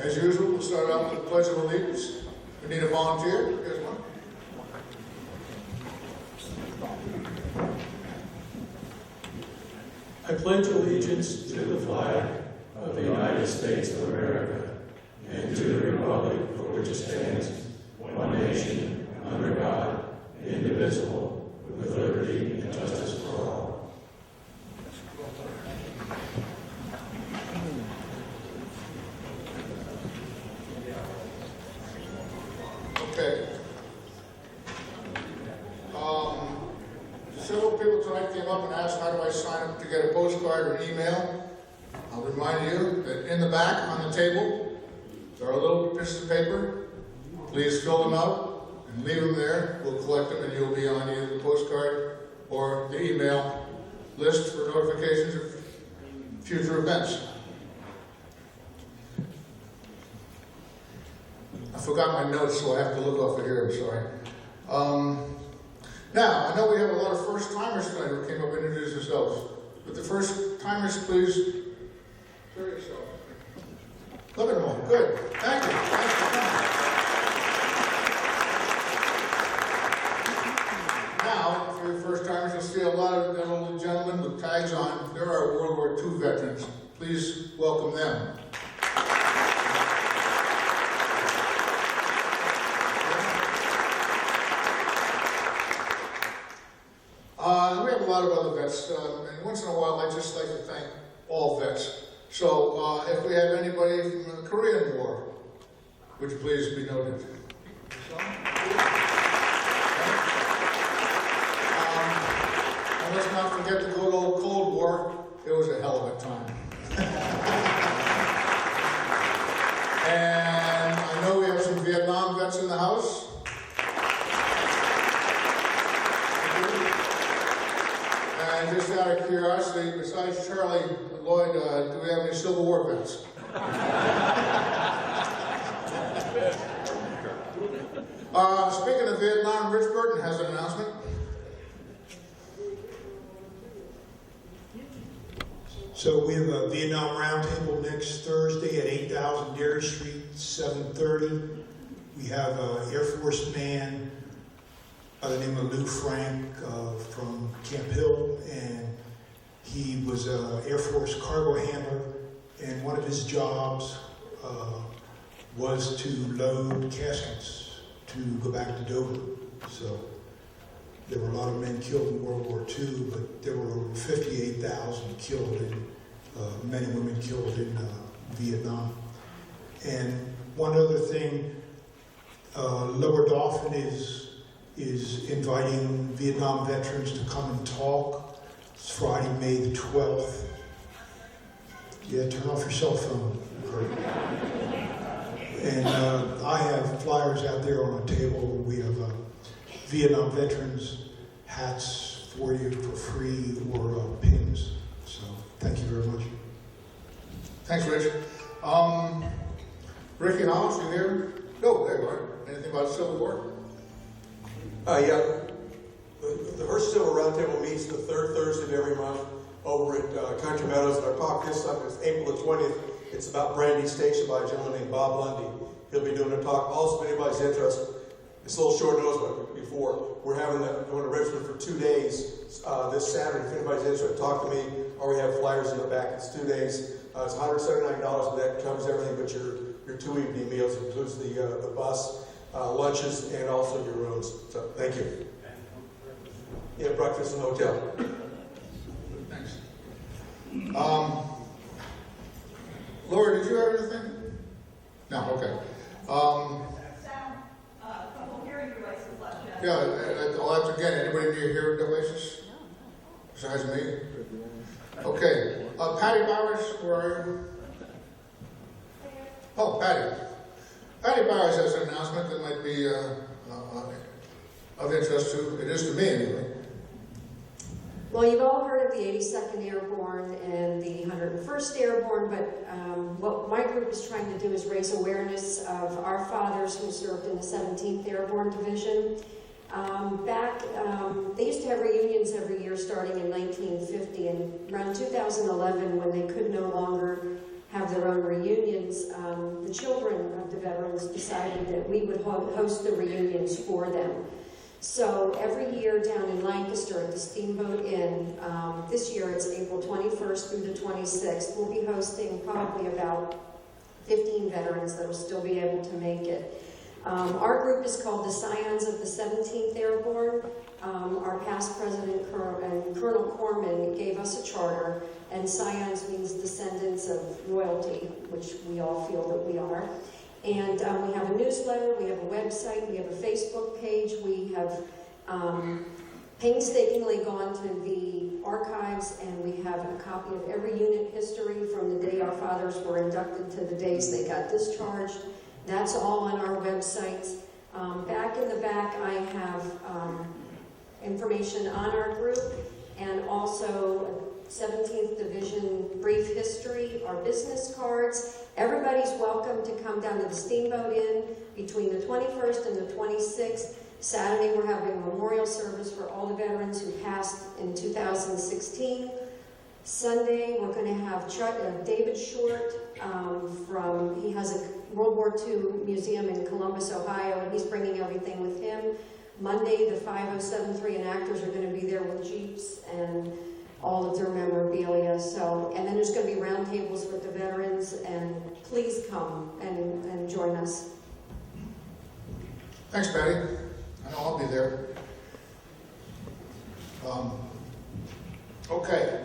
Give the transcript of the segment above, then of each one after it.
As usual, we'll start off with the Pledge of Allegiance. We need a volunteer. Here's one. I pledge allegiance to the flag of the United States of America and to the republic for which it stands, one nation, under God, indivisible, with liberty and justice for all. Okay. Several people tonight came up and asked, how do I sign up to get a postcard or an email? I'll remind you that in the back on the table, there are little pieces of paper. Please fill them out and leave them there. We'll collect them and you'll be on either the postcard or the email list for notifications of future events. I forgot my notes, so I have to look off of here, I'm sorry. Now, I know we have a lot of first-timers tonight who came up and introduced themselves. But the first-timers, please, show yourself. Look at them all. Good. Thank you. Thanks for coming. Now, for your first-timers, you'll see a lot of them little gentlemen with tags on. There are World War II veterans. Please welcome them. We have a lot of other vets, and once in a while I just like to thank all vets. So if we have anybody from the Korean War, would you please be noted? And let's not forget the good old Cold War. It was a hell of a time. And I know we have some Vietnam vets in the house. And just out of curiosity, besides Charlie Lloyd, do we have any Civil War vets? Speaking of Vietnam, Rich Burton has an announcement. So we have a Vietnam Roundtable next Thursday at 8000 Dairy Street, 7:30. We have an Air Force man by the name of Lou Frank from Camp Hill, and he was an Air Force cargo handler, and one of his jobs was to load caskets to go back to Dover. So there were a lot of men killed in World War II, but there were over 58,000 killed, and men and women killed in Vietnam. And one other thing, Lower Dauphin is inviting Vietnam veterans to come and talk. It's Friday, May the 12th. Yeah, turn off your cell phone. And I have flyers out there on the table. We have Vietnam veterans hats for you for free, or pins. So thank you very much. Thanks, Rich. Ricky Hollis, you here? No, there you are. Anything about the Civil War? Yeah. The Hearst Civil Roundtable meets the third Thursday of every month over at Country Meadows. And our talk this time is April the 20th. It's about Brandy Station by a gentleman named Bob Lundy. He'll be doing a talk. Also, if anybody's interested, it's a little short notice, but before, we're going to Richmond for 2 days this Saturday. If anybody's interested, talk to me, or we have flyers in the back. It's 2 days. It's $179, but that covers everything but your 2 evening meals. It includes the bus, lunches, and also your rooms. So, thank you. Yeah, breakfast in the hotel. Thanks. Laura, did you have anything? No, okay. A couple hearing devices left. Yeah, I'll have to get anybody near hearing devices? Besides me? Okay. Patty Bowers, where are you? Oh, Patty. Patty Bowers has an announcement that might be of interest to, it is to me anyway. Well, you've all heard of the 82nd Airborne and the 101st Airborne, but what my group is trying to do is raise awareness of our fathers who served in the 17th Airborne Division. They used to have reunions every year starting in 1950, and around 2011, when they could no longer have their own reunions, the children of the veterans decided that we would host the reunions for them. So every year down in Lancaster at the Steamboat Inn, this year it's April 21st through the 26th, we'll be hosting probably about 15 veterans that will still be able to make it. Our group is called the Scions of the 17th Airborne. Our past president and Colonel Corman gave us a charter, and Scions means descendants of royalty, which we all feel that we are. And we have a newsletter, we have a website, we have a Facebook page, we have painstakingly gone to the archives, and we have a copy of every unit history from the day our fathers were inducted to the days they got discharged. That's all on our websites. Back in the back, I have information on our group, and also 17th Division brief history, our business cards. Everybody's welcome to come down to the Steamboat Inn between the 21st and the 26th. Saturday, we're having a memorial service for all the veterans who passed in 2016. Sunday, we're going to have David Short he has a World War II museum in Columbus, Ohio, and he's bringing everything with him. Monday, the 5073 enactors are going to be there with Jeeps and all of their memorabilia. So, and then there's going to be roundtables with the veterans, and please come and join us. Thanks, Patty. I know I'll be there. Okay.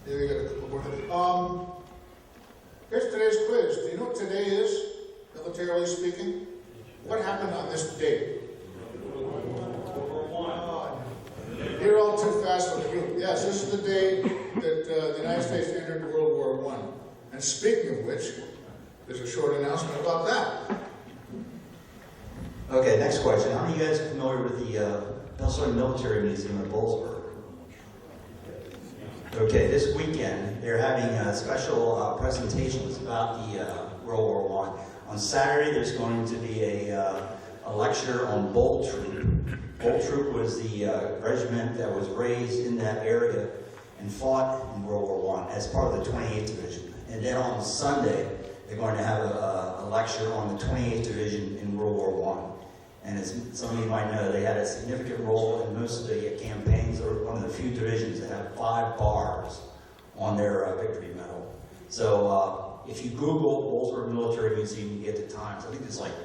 Yeah, we got a couple more. Here's today's quiz. Do you know what today is, militarily speaking? What happened on this date? You're all too fast for the group. Yes, this is the day that the United States entered World War I. And speaking of which, there's a short announcement about that. Okay, next question. How many of you guys are familiar with the Pennsylvania Military Museum in Boalsburg? Okay, this weekend they're having special presentations about the World War I. On Saturday, there's going to be a lecture on Bolt Troop. Bolt Troop was the regiment that was raised in that area and fought in World War I as part of the 28th Division. And then on Sunday, they're going to have a lecture on the 28th Division in World War I. And as some of you might know, they had a significant role in most of the campaigns. They were one of the few divisions that had 5 bars on their victory medal. So if you Google Boalsburg Military Museum, you get the times. I think it's like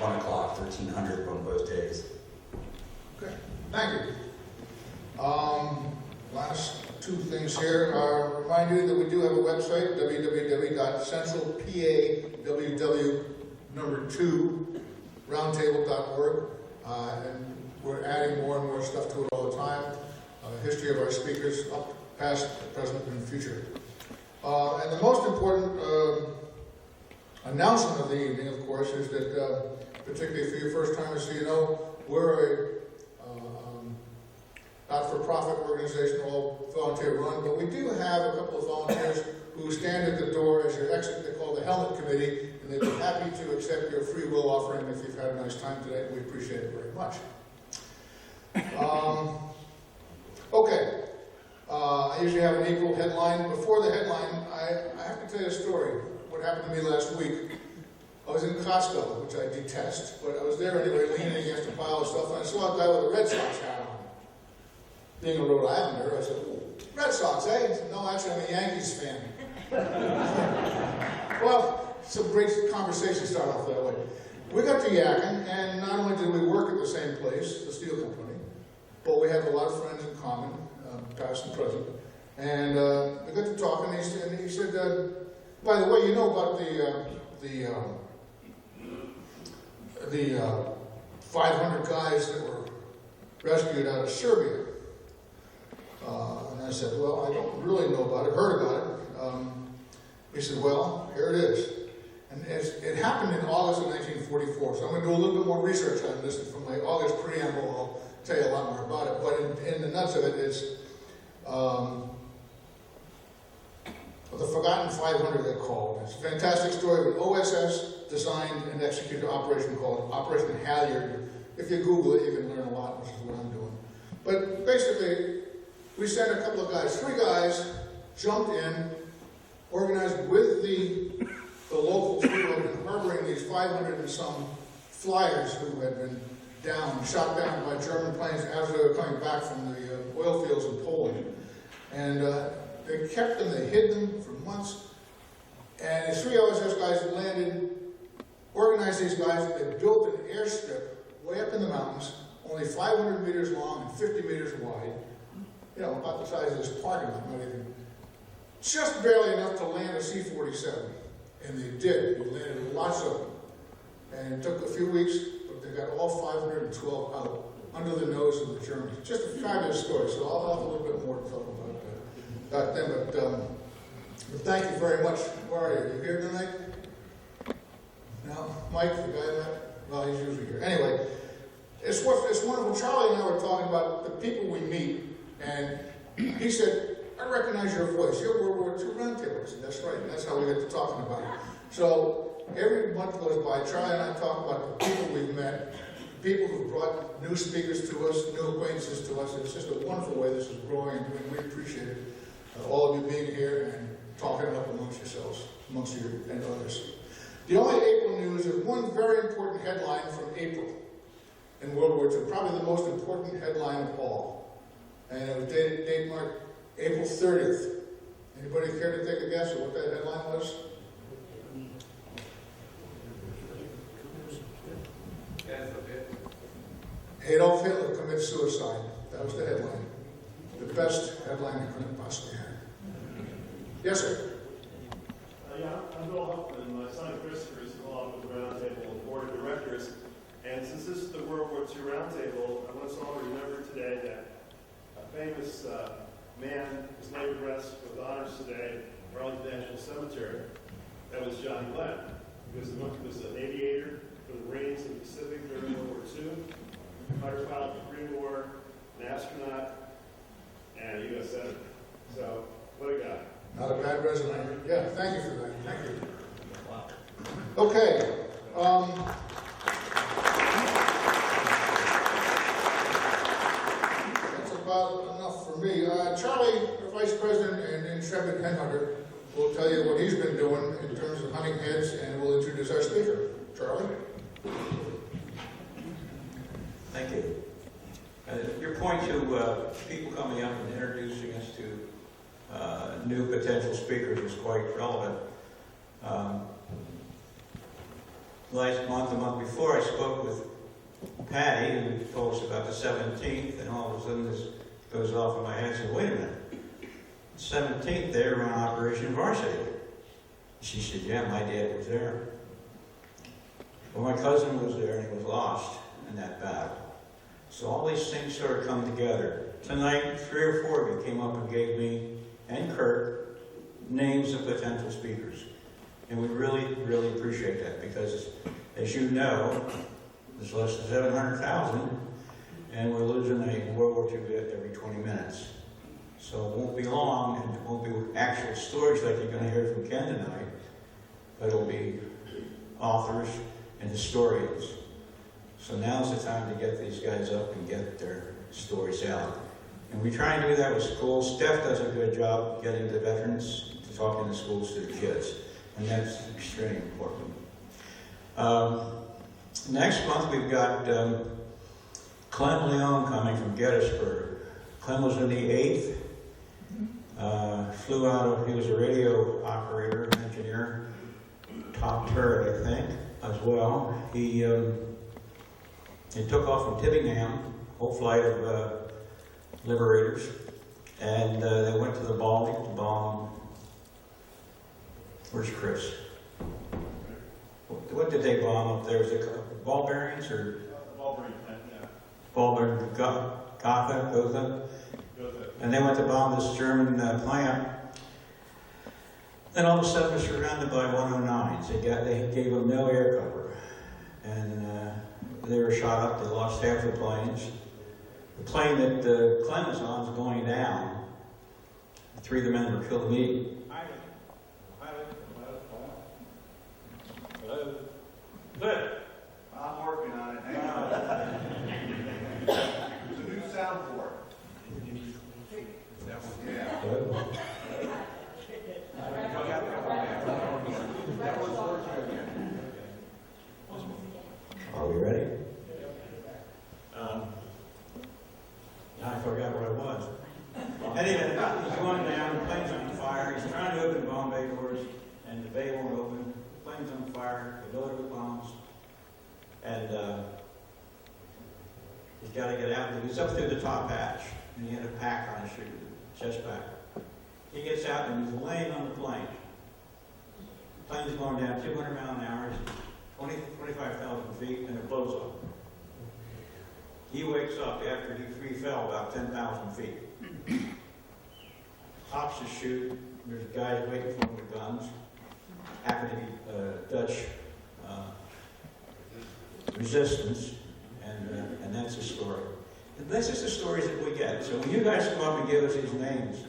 1 o'clock, 1300 on both days. Okay, thank you. Last 2 things here. Remind you that we do have a website, www.centralpa2roundtable.org, and we're adding more and more stuff to it all the time. History of our speakers, up, past, present, and future. And the most important announcement of the evening, of course, is that, particularly for you first-timers, so you know, we're a not-for-profit organization, all volunteer-run, but we do have a couple of volunteers who stand at the door as your exit. They call the Helmet Committee, and they'd be happy to accept your free will offering if you've had a nice time today. We appreciate it very much. Okay. I usually have an April headline. Before the headline, I have to tell you a story. What happened to me last week. I was in Costco, which I detest, but I was there anyway, leaning against a pile of stuff, and I saw a guy with a Red Sox hat on. Being a Rhode Islander, I said, "Ooh, Red Sox, eh?" He said, "No, actually, I'm a Yankees fan." Well, some great conversations start off that way. We got to yakking, and not only did we work at the same place, the steel company, but we have a lot of friends in common, past and present. And we got to talking, and he said, "By the way, you know about the 500 guys that were rescued out of Serbia?" And I said, "Well, I don't really know about it, heard about it." He said, "Well, here it is." And it happened in August of 1944, so I'm going to do a little bit more research on this, and from my August preamble, I'll tell you a lot more about it. But in the nuts of it is the Forgotten 500, they're called. It's a fantastic story of an OSS designed and executed operation called Operation Halyard. If you Google it, you can learn a lot, which is what I'm doing. But basically, we sent a couple of guys, 3 guys, jumped in, organized with the locals who had been harboring these 500 and some flyers who had been shot down by German planes as they were coming back from the oil fields in Poland. And they kept them, they hid them for months. And as 3 OSS guys landed, organized these guys, they built an airstrip way up in the mountains, only 500 meters long and 50 meters wide. You know, about the size of this parking lot, not even. Just barely enough to land a C-47. And they did. We landed lots of them. And it took a few weeks, but they got all 512 out under the nose of the Germans. Just a fabulous story. So I'll have a little bit more to talk about them. But thank you very much. Where are you? You here tonight? No? Mike, the guy that? Well, he's usually here. Anyway, it's wonderful. Charlie and I were talking about the people we meet, and he said, I recognize your voice. You're World War II roundtable. I said, that's right. And that's how we get to talking about it. So every month goes by, Charlie and I talk about the people we've met, people who've brought new speakers to us, new acquaintances to us. It's just a wonderful way this is growing, and we appreciate it. All of you being here and talking it up amongst yourselves, amongst you and others. The only April news is one very important headline from April in World War II, probably the most important headline of all. And it was date marked April 30th. Anybody care to take a guess at what that headline was? Adolf Hitler commits suicide. That was the headline. The best headline I could have possibly had. Yes, sir. Yeah, I'm Bill Huffman. My son Christopher is involved with the Roundtable Board of Directors. And since this is the World War II Roundtable, I want us all to remember today that a famous man is laid to rest with honors today at Arlington National Cemetery. That was John Glenn. He was an aviator for the Marines in the Pacific during World War II, fighter pilot for the Korean War, an astronaut, and a U.S. Senator. So, what a guy. Not a bad resume. Yeah, thank you for that. Thank you. Okay. That's about enough for me. Charlie, the Vice President and intrepid headhunter, will tell you what he's been doing in terms of hunting heads, and we'll introduce our speaker. Charlie? Thank you. Your point to people coming up and introducing us to new potential speakers is quite relevant. Last month, the month before, I spoke with Patty, who told us about the 17th, and all of a sudden this goes off in my head. So wait a minute, the 17th they were on Operation Varsity. She said, yeah, my dad was there. Well, my cousin was there, and he was lost in that battle. So all these things sort of come together. Tonight, 3 or 4 of you came up and gave me and Kurt names of potential speakers. And we really, really appreciate that because, as you know, there's less than 700,000 and we're losing a World War II vet every 20 minutes. So it won't be long and it won't be actual stories like you're going to hear from Ken tonight, but it'll be authors and historians. So now's the time to get these guys up and get their stories out. And we try and do that with schools. Steph does a good job getting the veterans to talk in the schools to the kids. And that's extremely important. Next month we've got Clem Leon coming from Gettysburg. Clem was in the 8th. Flew out of, he was a radio operator, engineer, top turret, I think, as well. He took off from Tippingham, whole flight of Liberators, and they went to the Baltic to bomb. Where's Chris? What did they bomb up there? Was it ball bearings or? Ball bearing plant, yeah. Ball bearing, Gotha. And they went to bomb this German plant. Then all of a sudden, we're surrounded by 109s. They gave them no air cover, and they were shot up. They lost half the planes. The plane that Clem was on was going down. 3 of the men were killed immediately. Good. I'm working on it. Hang on. There's a new sound for it. got to get out. He was up through the top hatch, and he had a pack on his shoe, chest pack. He gets out and he's laying on the plane. The plane's going down 200 miles an hour, 25,000 feet, and it blows up. He wakes up after he fell about 10,000 feet. Pops his chute. There's guys waiting for him with guns. Happened to be Dutch resistance, and that's the story. And this is the stories that we get. So when you guys come up and give us these names,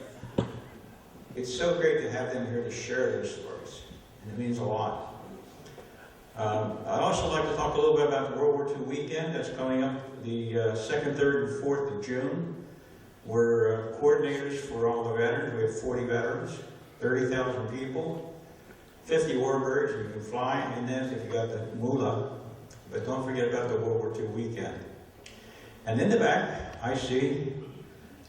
it's so great to have them here to share their stories, and it means a lot. I'd also like to talk a little bit about the World War II weekend that's coming up the 2nd, 3rd, and 4th of June. We're coordinators for all the veterans. We have 40 veterans, 30,000 people, 50 warbirds. You can fly in this if you got the moolah. But don't forget about the World War II weekend. And in the back, I see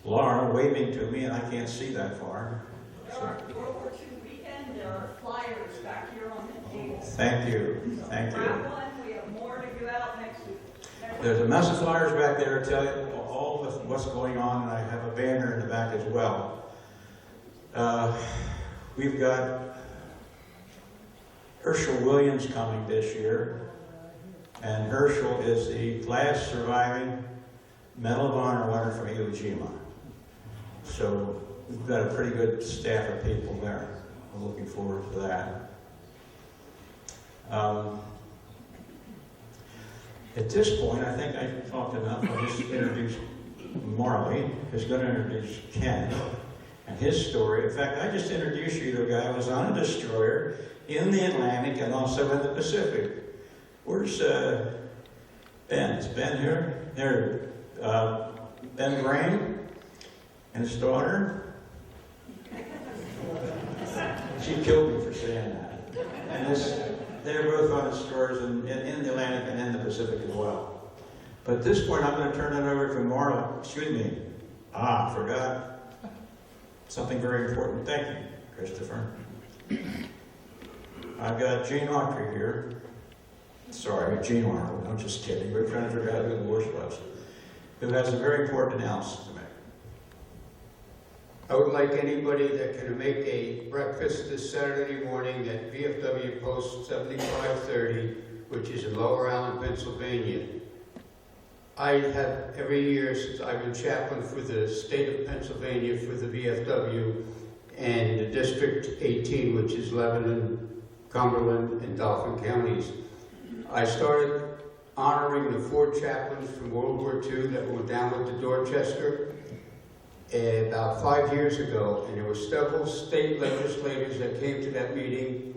Laura waving to me, and I can't see that far. There are World War II weekend, there are flyers back here on the table. Thank you. So Thank you. grab one, we have more to give out next week. There's a mess of flyers back there to tell you all of what's going on, and I have a banner in the back as well. We've got Herschel Williams coming this year, and Herschel is the last surviving Medal of Honor winner from Iwo Jima. So we've got a pretty good staff of people there. I'm looking forward to that. At this point, I think I've talked enough. I'll just introduce Marley, who's going to introduce Ken and his story. In fact, I just introduced you to a guy who was on a destroyer in the Atlantic and also in the Pacific. Where's Ben? Is Ben here? There, Ben Graham and his daughter. She killed me for saying that. And they're both on destroyers in the Atlantic and in the Pacific as well. But at this point, I'm going to turn it over to Marla. Excuse me. Forgot something very important. Thank you, Christopher. I've got Gene Autry here. Sorry, Gene Arnold. I'm just kidding. We're trying to figure out who the worst was. Who has a very important announcement to make. I would like anybody that can make a breakfast this Saturday morning at VFW Post 7530, which is in Lower Island, Pennsylvania. I have every year since I've been chaplain for the state of Pennsylvania for the VFW and the District 18, which is Lebanon, Cumberland, and Dauphin counties. I started honoring the 4 chaplains from World War II that were down with the Dorchester about 5 years ago, and there were several state legislators that came to that meeting,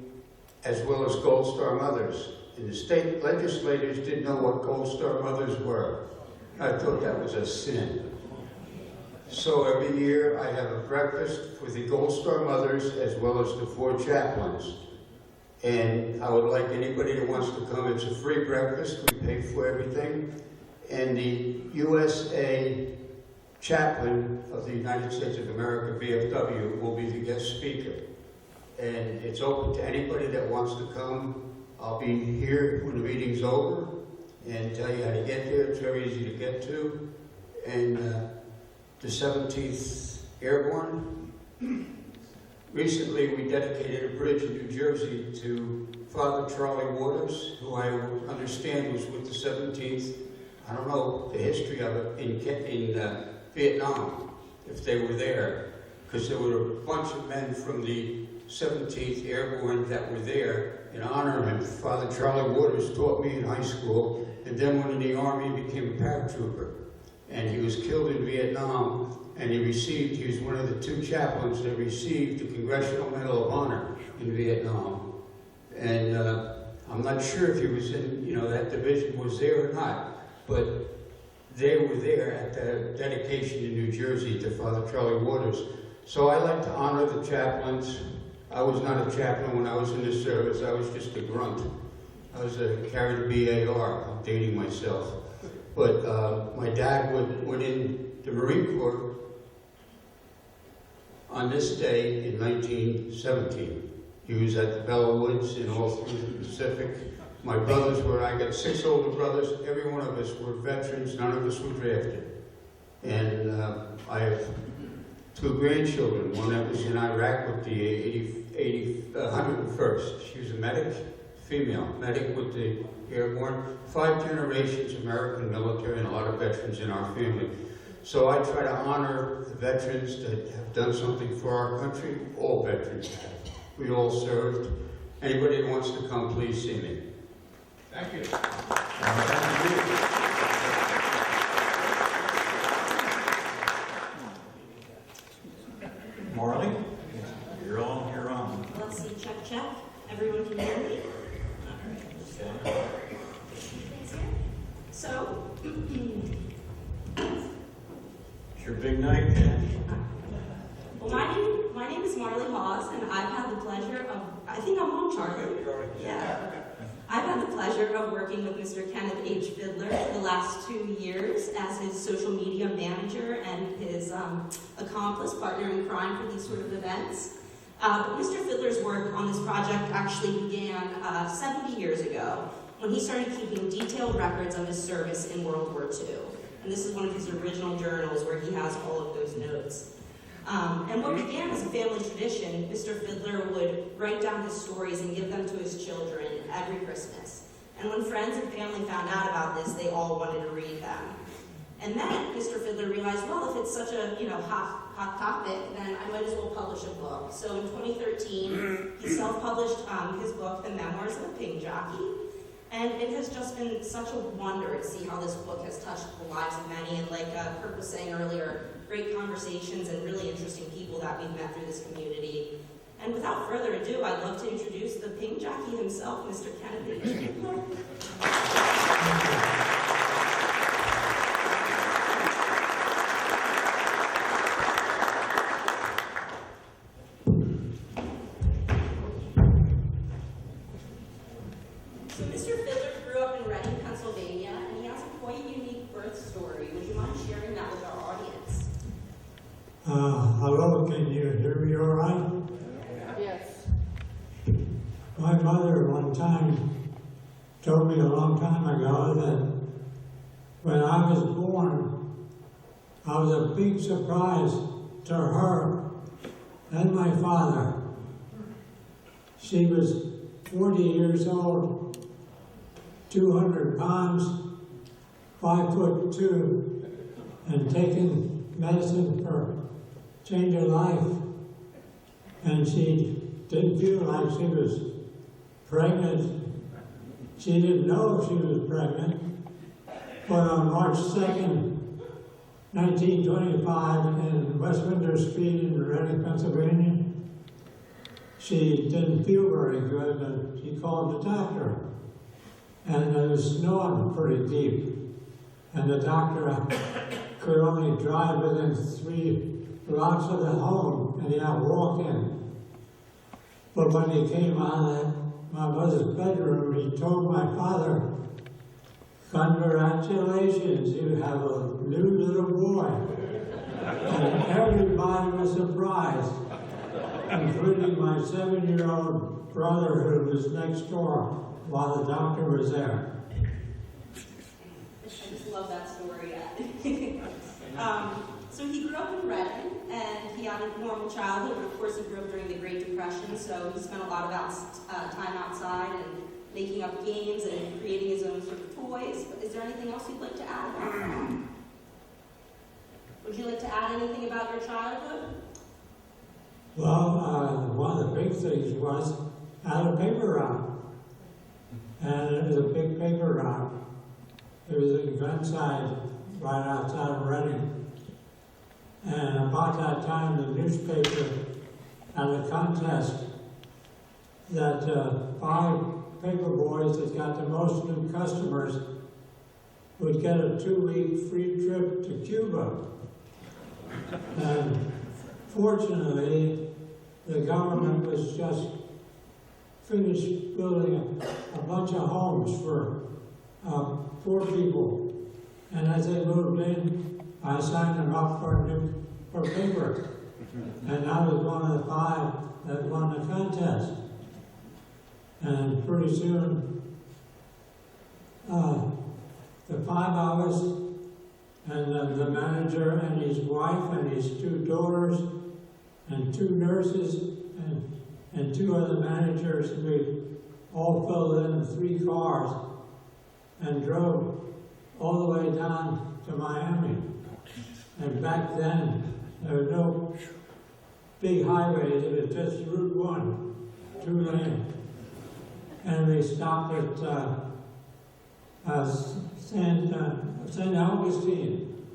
as well as Gold Star mothers. And the state legislators didn't know what Gold Star mothers were. I thought that was a sin. So every year I have a breakfast for the Gold Star mothers as well as the 4 chaplains. And I would like anybody that wants to come, it's a free breakfast, we pay for everything. And the USA chaplain of the United States of America, VFW, will be the guest speaker. And it's open to anybody that wants to come. I'll be here when the meeting's over and tell you how to get there. It's very easy to get to. And the 17th Airborne. Recently, we dedicated a bridge in New Jersey to Father Charlie Waters, who I understand was with the 17th. I don't know the history of it in Vietnam, if they were there, because there were a bunch of men from the 17th Airborne that were there in honor of him. Father Charlie Waters taught me in high school, and then went in the Army and became a paratrooper. And he was killed in Vietnam, and he was one of the 2 chaplains that received the Congressional Medal of Honor in Vietnam. And I'm not sure if he was in, that division was there or not, but they were there at the dedication in New Jersey to Father Charlie Waters. So I like to honor the chaplains. I was not a chaplain when I was in the service. I was just a grunt. I was carried a BAR. I'm dating myself. But my dad went in the Marine Corps on this day in 1917. He was at the Bella Woods and all through the Pacific. My brothers were, I got 6 older brothers, every one of us were veterans, none of us were drafted. And I have 2 grandchildren, one that was in Iraq with the 101st. She was a medic, female, medic with the airborne. 5 generations American military and a lot of veterans in our family. So I try to honor the veterans that have done something for our country. All veterans have. We all served. Anybody that wants to come, please see me. Thank you. Marley, you're on, you're on. Let's see, check. Everyone can hear me? Okay. So, It's your big night, Ken. well, my name is Marley Hawes, and I've had the pleasure of, I think I'm on, Charlie. Yeah. I've had the pleasure of working with Mr. Kenneth H. Fidler for the last 2 years as his social media manager and his accomplice, partner in crime for these sort of events. Mr. Fidler's work on this project actually began 70 years ago when he started keeping detailed records of his service in World War II. And this is one of his original journals where he has all of those notes. And what began as a family tradition, Mr. Fidler would write down his stories and give them to his children every Christmas. And when friends and family found out about this, they all wanted to read them. And then Mr. Fidler realized, well, if it's such a hot topic, then I might as well publish a book. So in 2013, he self-published his book, The Memoirs of a Pig Jockey. And it has just been such a wonder to see how this book has touched the lives of many. And like Kurt was saying earlier, great conversations and really interesting people that we've met through this community. And without further ado, I'd love to introduce the pig jockey himself, Mr. Kenneth H. Fidler. So Mr. Fidler grew up in Reading, Pennsylvania, and he has a quite unique birth story. Would you mind sharing that with our audience? Hello, can you hear me all right? Yes. My mother one time told me a long time ago that when I was born, I was a big surprise to her and my father. She was 40 years old, 200 pounds, 5'2", and taking medicine for change of life. And she didn't feel like she was pregnant. She didn't know she was pregnant. But on March 2nd, 1925, in Westminster Street in Reading, Pennsylvania, she didn't feel very good, and she called the doctor. And it was snowing pretty deep. And the doctor could only drive within 3 blocks of the home, and he had to walk in. But when he came out of my mother's bedroom, he told my father, "Congratulations, you have a new little boy." And everybody was surprised, including my 7-year-old brother who was next door while the doctor was there. I just love that story. So he grew up in Reading, and he had a normal childhood, but of course he grew up during the Great Depression, so he spent a lot of time outside and making up games and creating his own sort of toys. But is there anything else you'd like to add about that? Would you like to add anything about your childhood? Well, one of the big things was I had a paper route. And it was a big paper route. It was in Glenside, right outside of Reading. And about that time, the newspaper had a contest that 5 paper boys that got the most new customers would get a 2-week free trip to Cuba. And fortunately, the government was just finished building a bunch of homes for poor people. And as they moved in, I signed them up for paper. And I was one of the 5 that won the contest. And pretty soon, the 5 hours, and the manager and his wife and his 2 daughters and 2 nurses and 2 other managers, we all filled in 3 cars and drove all the way down to Miami. And back then, there were no big highways, it was just Route 1, 2-lane. And we stopped at St. Augustine,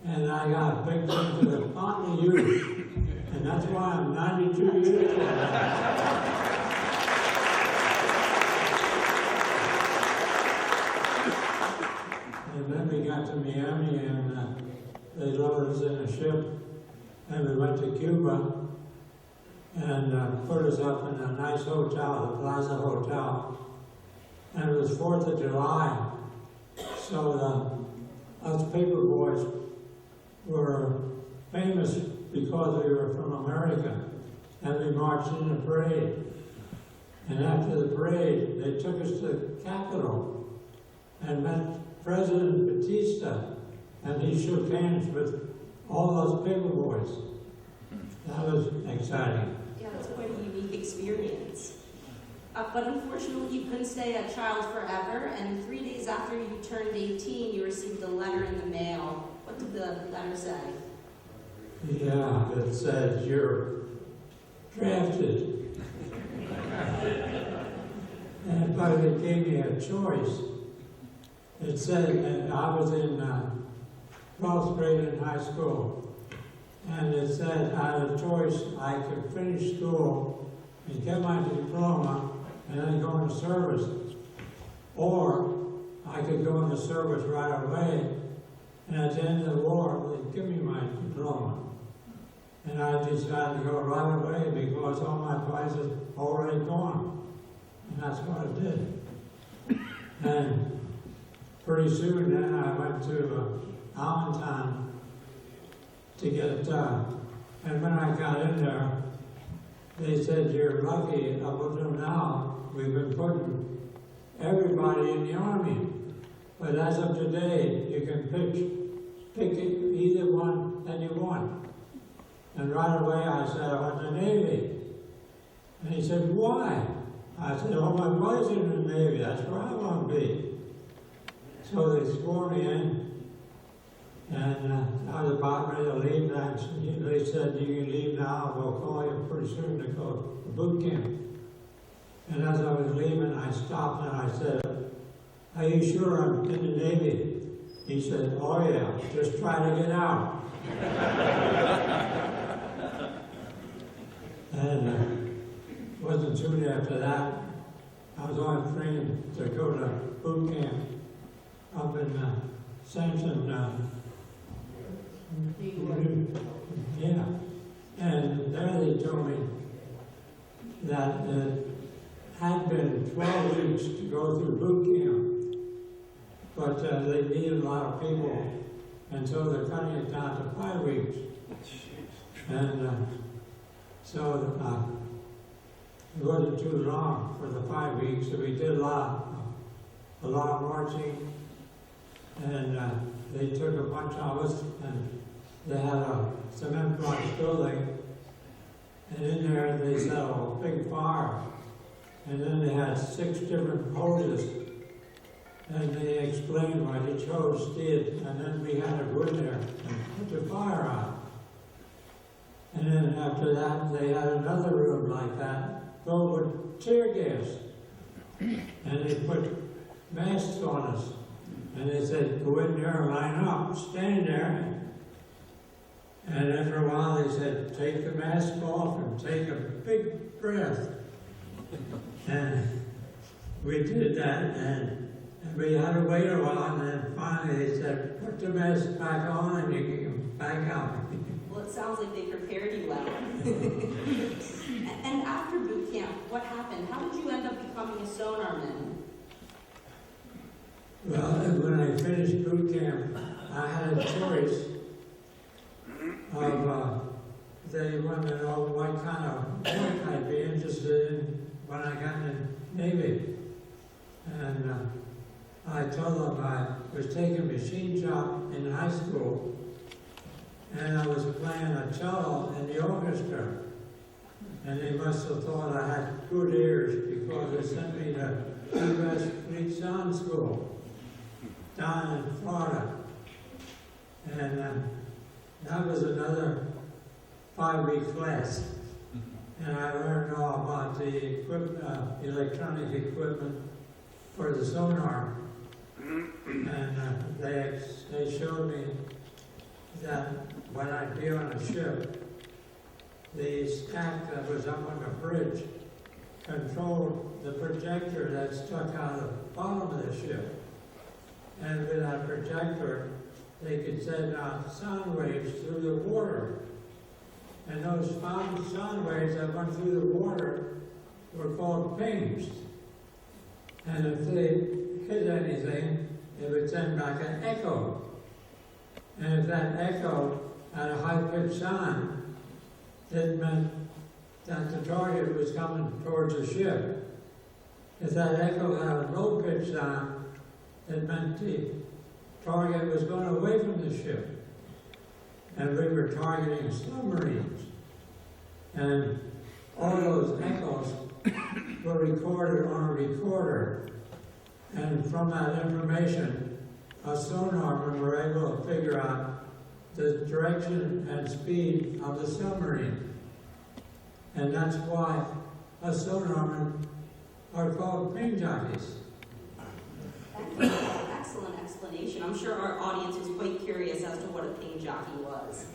and I got picked into the Fountain of Youth, and that's why I'm 92 years old. And then we got to Miami, and they loaded us in a ship, and we went to Cuba, and put us up in a nice hotel, the Plaza Hotel. And it was 4th of July, so us paper boys were famous because we were from America, and we marched in the parade. And after the parade, they took us to the Capitol and met President Batista, and he shook hands with all those paper boys. That was exciting. Yeah, that's quite a unique experience. But unfortunately, you couldn't stay a child forever, and 3 days after you turned 18, you received a letter in the mail. What did the letter say? Yeah, it said you're drafted. But it gave me a choice. It said that I was in 12th grade in high school, and it said I had a choice. I could finish school and get my diploma and then go into service, or I could go into service right away, and at the end of the war, they'd give me my diploma. And I decided to go right away because all my advice is already gone. And that's what I did. And pretty soon then I went to Allentown to get it done. And when I got in there, they said, you're lucky up until now, we've been putting everybody in the Army. But as of today, you can pick either one that you want. And right away I said, I want the Navy. And he said, why? I said, oh, my boy's in the Navy, that's where I want to be. So they swore me in, and I was about ready to leave, and they said, you can leave now, we'll call you pretty soon to go to boot camp. And as I was leaving, I stopped and I said, are you sure I'm in the Navy? He said, oh yeah, just try to get out. And it wasn't soon after that, I was on a train to go to boot camp up in Sampson, yeah. And there they told me that it had been 12 weeks to go through boot camp, but they needed a lot of people, and so they're cutting it down to 5 weeks. And so it wasn't too long for the 5 weeks, so we did a lot of marching, and they took a bunch of us, and they had a cement block building, and in there they set a big fire, and then they had 6 different hoses, and they explained why they chose steel, and then we had to go in there and put the fire on. And then after that, they had another room like that, filled with tear gas. And they put masks on us. And they said, go in there, line up, stand there. And after a while, they said, take the mask off and take a big breath. And we did that, and we had to wait a while, and then finally they said, put the mask back on and you can come back out. Well, it sounds like they prepared you well. And after boot camp, what happened? How did you end up becoming a sonarman? Well, when I finished boot camp, I had a choice of, they wanted to know what kind of work I'd be interested in when I got in the Navy. And I told them I was taking machine shop in high school, and I was playing a cello in the orchestra. And they must have thought I had good ears because they sent me to U.S. Fleet Sound School down in Florida. And that was another 5-week class. And I learned all about the electronic equipment for the sonar. And they showed me that when I'd be on a ship, the stack that was up on the bridge controlled the projector that stuck out of the bottom of the ship. And with that projector, they could send out sound waves through the water. And those sound waves that went through the water were called pings. And if they hit anything, it would send back an echo. And if that echo had a high-pitched sound, it meant that the target was coming towards the ship. If that echo had a low-pitched sound, it meant the target was going away from the ship. And we were targeting submarines. And all those echoes were recorded on a recorder. And from that information, a sonarman were able to figure out the direction and speed of the submarine. And that's why a sonarman are called ping jockeys. Excellent explanation. I'm sure our audience was quite curious as to what a ping jockey was.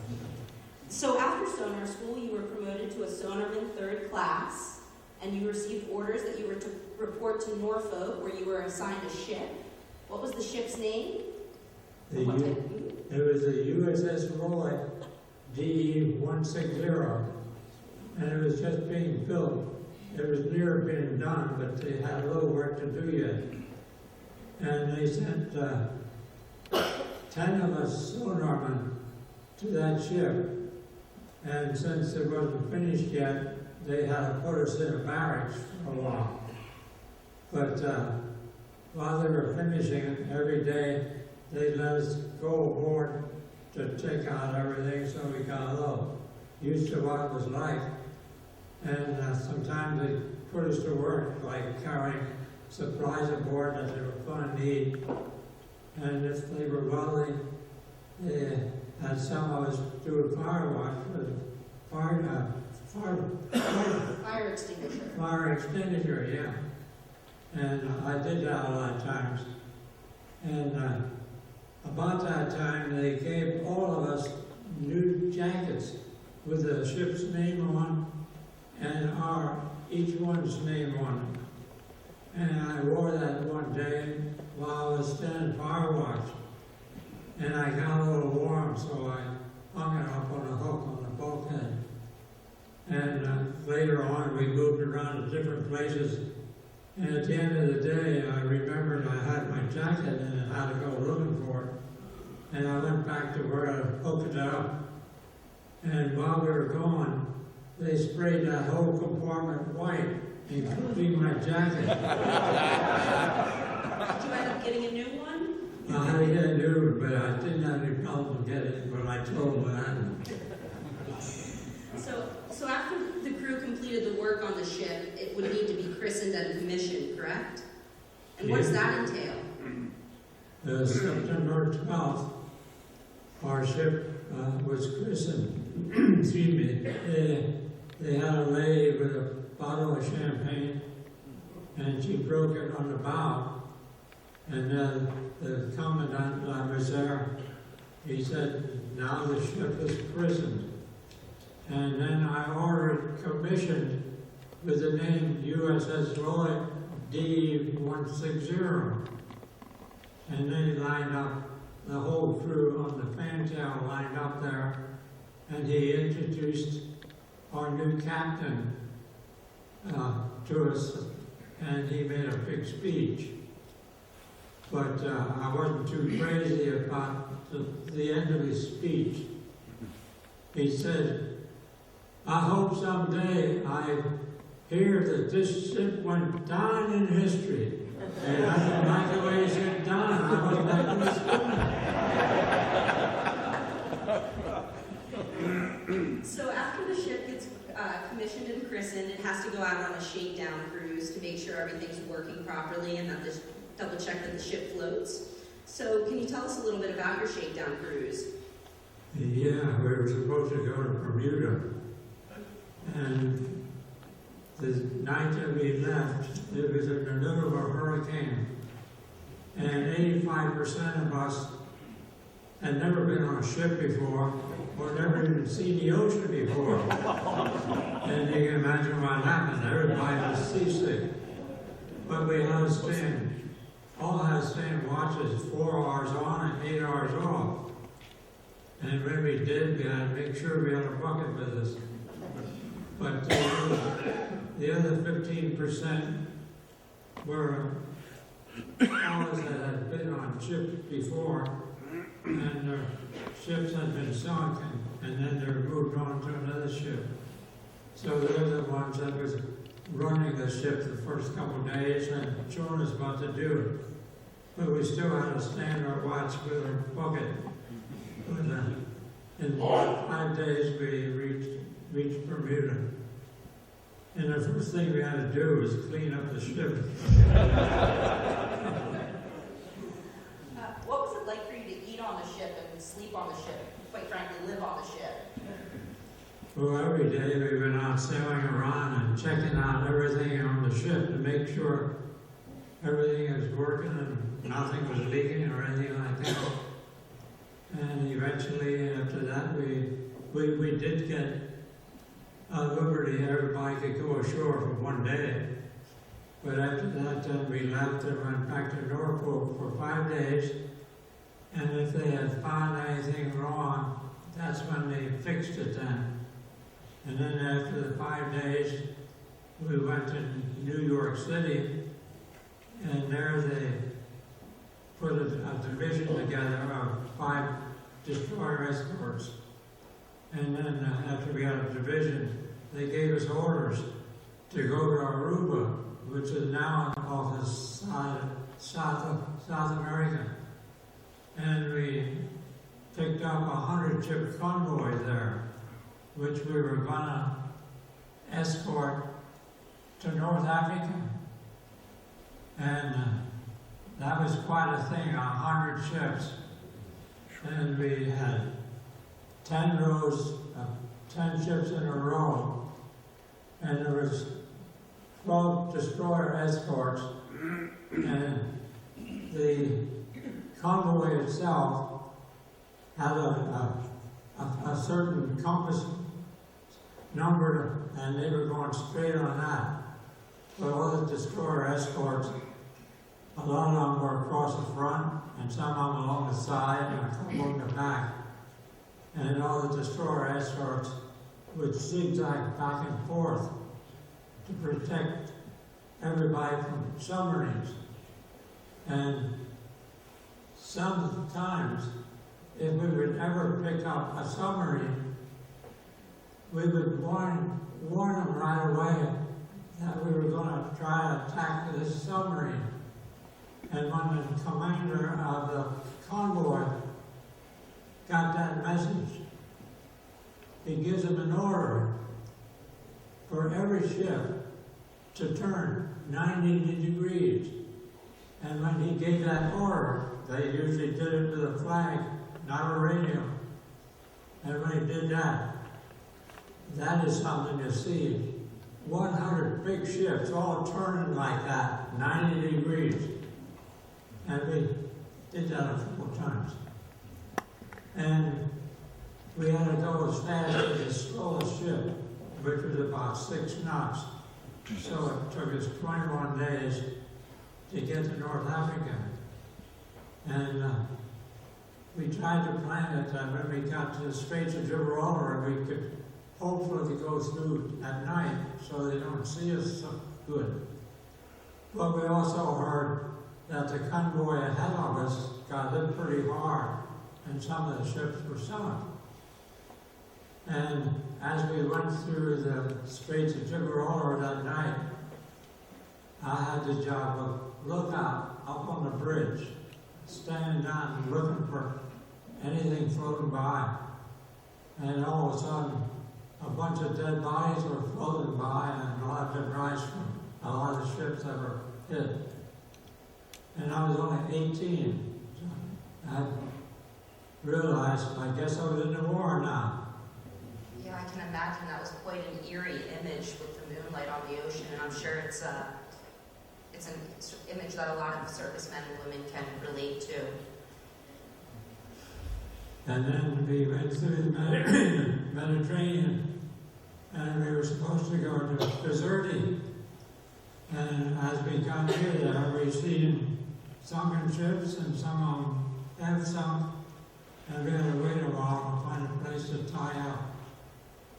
So after sonar school, you were promoted to a sonarman 3rd class, and you received orders that you were to report to Norfolk, where you were assigned a ship. What was the ship's name? It was the USS Roy DE-160, and it was just being built. It was near being done, but they had a little work to do yet. And they sent 10 of us sonarmen to that ship. And since it wasn't finished yet, they had to put us in a barracks for a while. But while they were finishing it, every day they let us go aboard to check out everything, so we got a little used to what it was like. And sometimes they put us to work, like carrying supplies aboard that they were going to need. And if they were welding, they had some of us do a fire watch for the Fire extinguisher. Fire extinguisher, yeah. And I did that a lot of times. And about that time, they gave all of us new jackets with the ship's name on and each one's name on it. And I wore that one day while I was standing fire watch. And I got a little warm, so I hung it up on a hook on the bulkhead. And later on, we moved around to different places. And at the end of the day, I remembered I had my jacket and I had to go looking for it. And I went back to where I hooked it up. And while we were gone, they sprayed that whole compartment white, including my jacket. Did you end up getting a new one? I had to get a new one, but I didn't have any problem getting it, but I told them I hadn't. So after the crew completed the work on the ship, it would need to be christened and commissioned, correct? And what does that entail? September 12th, our ship was christened. Excuse me. They had a lady with a bottle of champagne, and she broke it on the bow. And then the commandant that was there, he said, now the ship is christened. And then I ordered commissioned with the name USS Roy D-160. And they lined up, the whole crew on the fantail lined up there, and he introduced our new captain to us, and he made a big speech. But I wasn't too crazy about the end of his speech. He said, I hope someday I hear that this ship went down in history And I didn't like the way he sit down, and I wasn't making this So after the ship gets commissioned and christened, it has to go out on a shakedown cruise to make sure everything's working properly and that this double check that the ship floats. So can you tell us a little bit about your shakedown cruise? Yeah, we were supposed to go to Bermuda. And the night that we left, it was in the middle of a hurricane. And 85% of us had never been on a ship before, or never even seen the ocean before. And you can imagine what happened. Everybody was seasick. But we had to stand, all had to stand watches, 4 hours on and 8 hours off. And when we did, we had to make sure we had a bucket with us. But the other 15% were fellows that had been on ships before, and their ships had been sunk, and then they were moved on to another ship. So they're the ones that was running the ship the first couple of days and showing us what to do. But we still had to stand our watch with our bucket. In 5 days we reached Bermuda. And the first thing we had to do was clean up the ship. What was it like for you to eat on the ship and sleep on the ship, quite frankly, live on the ship? Well, every day we went out sailing around and checking out everything on the ship to make sure everything is working and nothing was leaking or anything like that. And eventually, after that, we did get liberty. Everybody could go ashore for 1 day. But after that, then we left and went back to Norfolk for 5 days. And if they had found anything wrong, that's when they fixed it then. And then after the 5 days, we went to New York City, and there they put a division together of 5 destroyer escorts. And then after we had a division, they gave us orders to go to Aruba, which is now off the side of South America. And we picked up a 100-ship convoy there, which we were gonna escort to North Africa. And that was quite a thing, 100 ships. And we had 10 rows of 10 ships in a row. And there was 12 destroyer escorts. And the convoy itself had a certain compass number, and they were going straight on that. But all the destroyer escorts, a lot of them were across the front, and some of them along the side, and a couple on the back. And all the destroyer escorts would zigzag back and forth to protect everybody from submarines. And sometimes, if we would ever pick up a submarine, we would warn them right away that we were going to try to attack this submarine. And when the commander of the convoy got that message, he gives them an order for every ship to turn 90 degrees. And when he gave that order, they usually did it with a flag, not a radio. And when he did that, that is something to see. 100 big ships all turning like that, 90 degrees. And we did that a couple times. And we had to go as fast as the slowest ship, which was about 6 knots. So it took us 21 days to get to North Africa. And we tried to plan it that when we got to the Straits of Gibraltar, we could hopefully go through at night so they don't see us so good. But we also heard that the convoy ahead of us got hit pretty hard, and some of the ships were sunk. And as we went through the Straits of Gibraltar that night, I had the job of lookout up on the bridge, standing down and looking for anything floating by. And all of a sudden, a bunch of dead bodies were floating by, and a lot of dead bodies from a lot of the ships that were hit. And I was only 18. I realized, I guess I was in the war now. Yeah, I can imagine that was quite an eerie image with the moonlight on the ocean, and I'm sure it's an image that a lot of servicemen and women can relate to. And then we went through the Mediterranean, and we were supposed to go to Bizerti. And as we got near there, we seen sunken ships, and some of them have sunk, and we had to wait a while to find a place to tie up.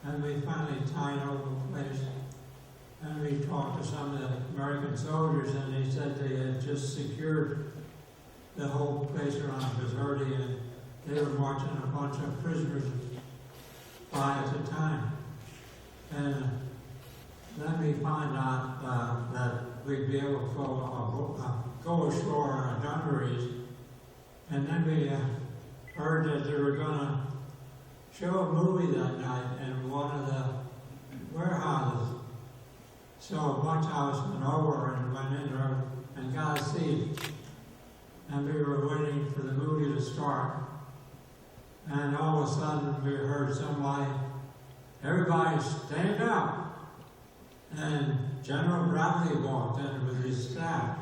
And we finally tied over the place. And we talked to some of the American soldiers, and they said they had just secured the whole place around Bizerti, and they were marching a bunch of prisoners by at the time. And then we find out that we'd be able to go ashore on Dungarees. And then we heard that they were going to show a movie that night in one of the warehouses. So a bunch of us went over and went in there and got a seat. And we were waiting for the movie to start. And all of a sudden we heard somebody, everybody stand up. And General Bradley walked in with his staff.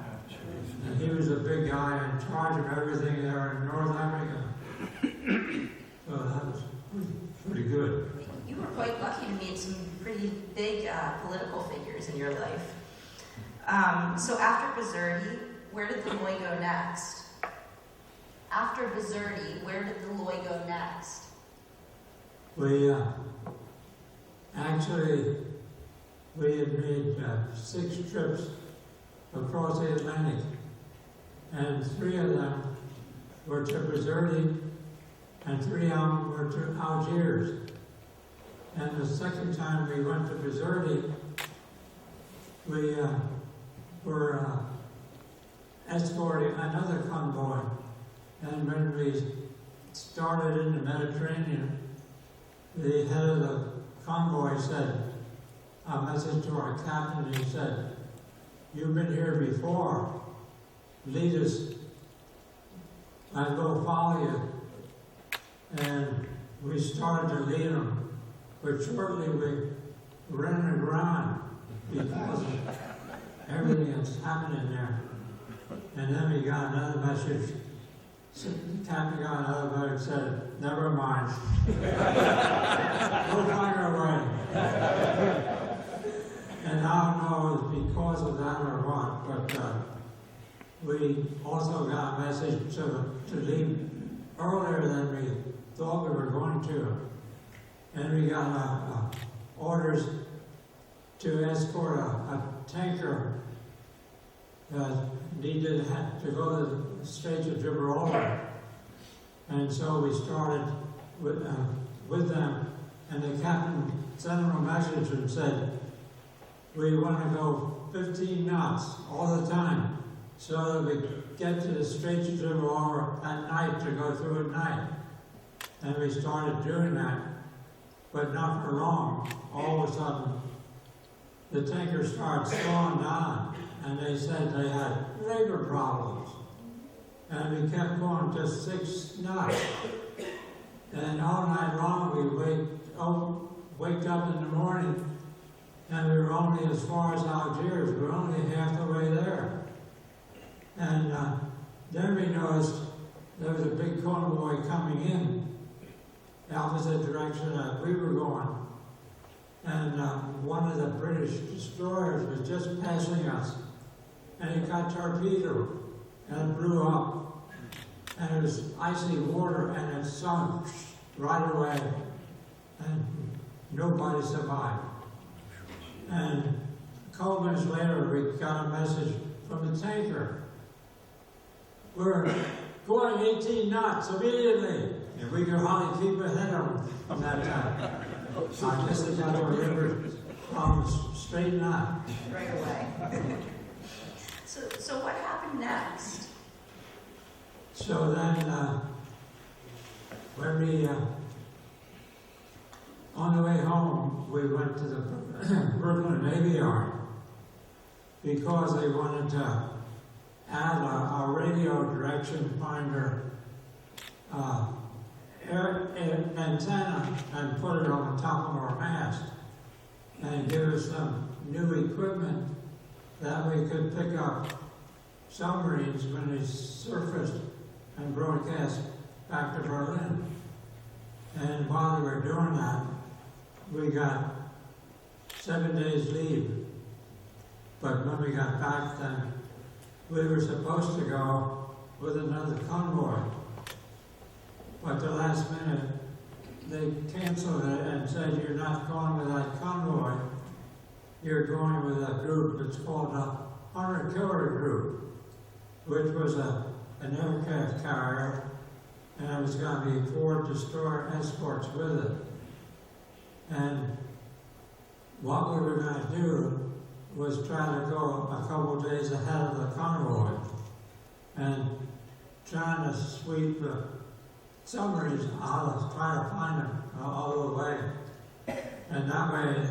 And he was a big guy in charge of everything there in North Africa. So that was pretty good. You were quite lucky to meet some pretty big political figures in your life. So after Bizerti, where did the Loy go next? After Bizerti, where did the Loy go next? We actually had made 6 trips across the Atlantic, and 3 of them were to Bizerti, and 3 of them were to Algiers. And the second time we went to Bizerti, we were escorting another convoy. And when we started in the Mediterranean, the head of the convoy said a message to our captain. He said, "You've been here before. Lead us. I will follow you." And we started to lead them. But shortly we ran aground because of everything that's happening there. And then we got another message. So the captain got another message and said, "Never mind. We'll find our way." And I don't know if it's because of that or what, but we also got a message to leave earlier than we thought we were going to. And we got orders to escort a tanker that needed to go to the Straits of Gibraltar. And so we started with them, and the captain sent them a message and said, "We want to go 15 knots all the time so that we get to the Straits of Gibraltar at night to go through at night." And we started doing that. But not for long. All of a sudden, the tanker started slowing down, and they said they had labor problems. And we kept going just 6 knots. And all night long, we waked up in the morning, and we were only as far as Algiers. We were only half the way there. And then we noticed there was a big convoy coming in the opposite direction that we were going. And one of the British destroyers was just passing us. And it got torpedoed, and it blew up. And it was icy water, and it sunk right away. And nobody survived. And a couple minutes later, we got a message from the tanker. "We're going 18 knots immediately." And we could hardly keep ahead of them that time. I guess they got the river straightened out. Right away. So what happened next? So then, when we, on the way home, we went to the Brooklyn Navy Yard because they wanted to add a radio direction finder antenna and put it on the top of our mast and give us some new equipment that we could pick up submarines when they surfaced and broadcast back to Berlin. And while we were doing that, we got 7 days leave. But when we got back then, we were supposed to go with another convoy. But the last minute, they canceled it and said, you're not going with that convoy. You're going with a group that's called a hunter-killer group, which was an aircraft carrier, and it was going to be 4 destroyer escorts with it. And what we were going to do was try to go a couple days ahead of the convoy and trying to sweep the submarines out, try to find them all the way. And that way,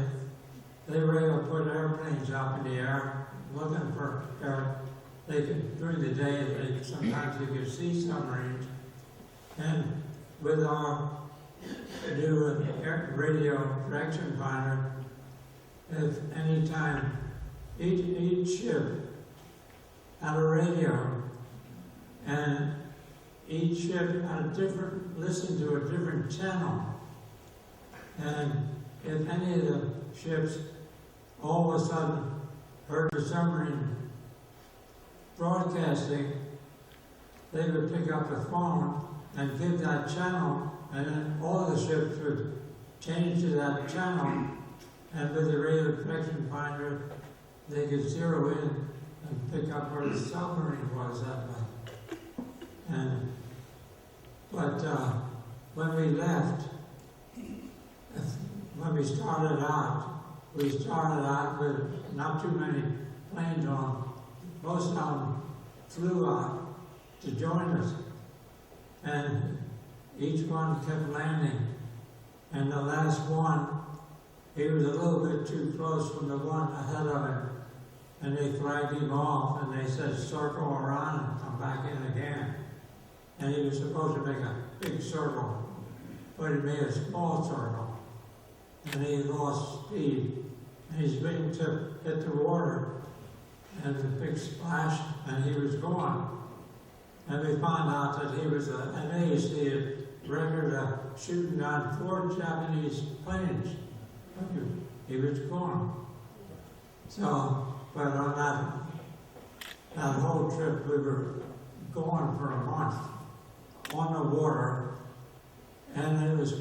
they were able to put airplanes up in the air, looking for air. They could, during the day, sometimes you could see submarines. And with our new radio direction finder, if any time each ship had a radio, and each ship had listened to a different channel. And if any of the ships all of a sudden heard the submarine broadcasting, they would pick up the phone and give that channel, and then all the ships would change to that channel, and with the radio direction finder, they could zero in and pick up where the submarine was that night. But when we left, when we started out with not too many planes on. Most of them flew out to join us, and each one kept landing. And the last one, he was a little bit too close from the one ahead of him, and they flagged him off, and they said, circle around and come back in again. And he was supposed to make a big circle, but he made a small circle, and he lost speed. And his wingtip hit the water, and the big splash, and he was gone. And we found out that he was an ace. He had record of shooting down 4 Japanese planes. He was gone. So, but on that whole trip, we were gone for a month on the water, and it was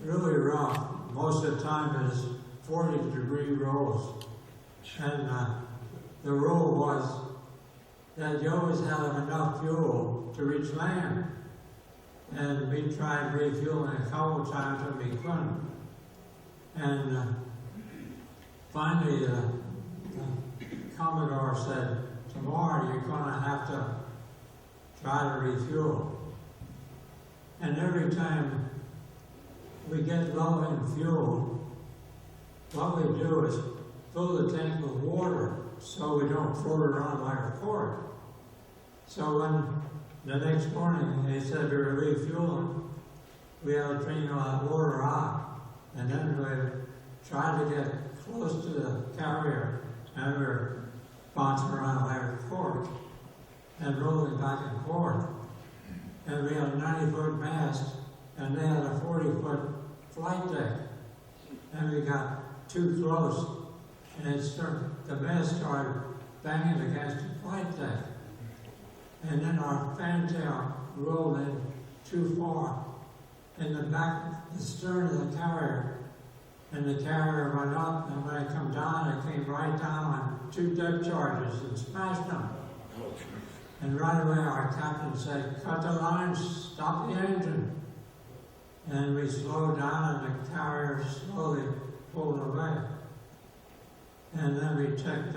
really rough. Most of the time it was 40-degree rolls. And the rule was that you always had enough fuel to reach land. And we tried refueling a couple times and we couldn't. And finally, the Commodore said, tomorrow you're going to have to try to refuel. And every time we get low in fuel, what we do is fill the tank with water so we don't float around like a cork. So when the next morning they said we were refueling, we had to drain all that water out, and then we tried to get close to the carrier, and we were bouncing around like a cork and rolling back and forth. And we had a 90-foot mast, and they had a 40-foot flight deck, and we got too close, and the mast started banging against the flight deck. And then our fantail rolled in too far in the stern of the carrier. And the carrier went up, and when it came down, it came right down on 2 depth charges and smashed them. And right away our captain said, cut the lines, stop the engine. And we slowed down, and the carrier slowly pulled away. And then we checked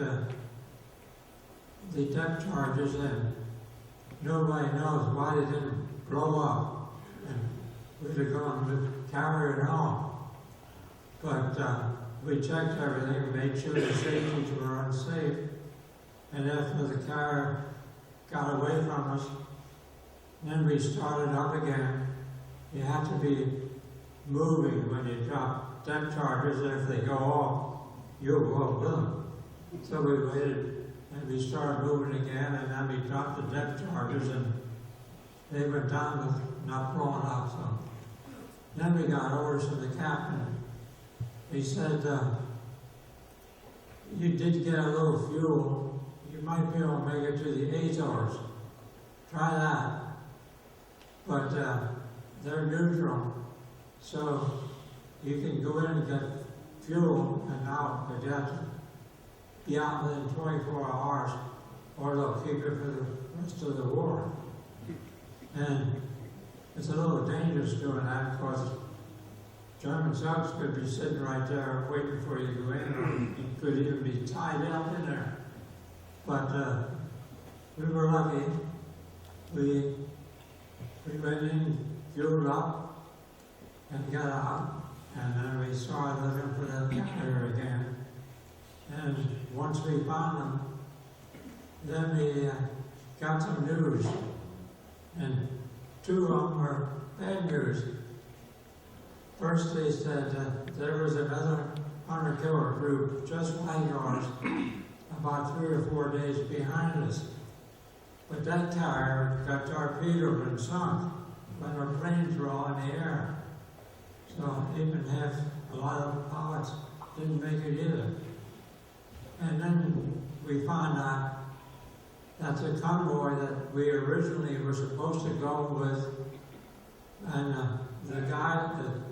the depth charges, and nobody knows why they didn't blow up. And we'd have gone to carry it on. But we checked everything, made sure the safeties were unsafe, and after the car got away from us, then we started up again. You have to be moving when you drop depth charges, and if they go off, you'll go with them. So we waited, and we started moving again, and then we dropped the depth charges, and they went down with not blowing up. So then we got orders from the captain. He said, you did get a little fuel. You might be able to make it to the Azores. Try that. But they're neutral, so you can go in and get fuel and out, but you have to be out within 24 hours, or they'll keep it for the rest of the war. And it's a little dangerous doing that, because German subs could be sitting right there waiting for you to go in, or you could even be tied up in there. But we were lucky. We went in, fueled up, and got out, and then we started looking for that carrier again. And once we found them, then we got some news, and two of them were bad news. First, they said there was another hunter-killer group just like ours, about 3 or 4 days behind us. But that carrier got torpedoed and sunk when our planes were all in the air. So even a lot of pilots didn't make it either. And then we found out that the convoy that we originally were supposed to go with, and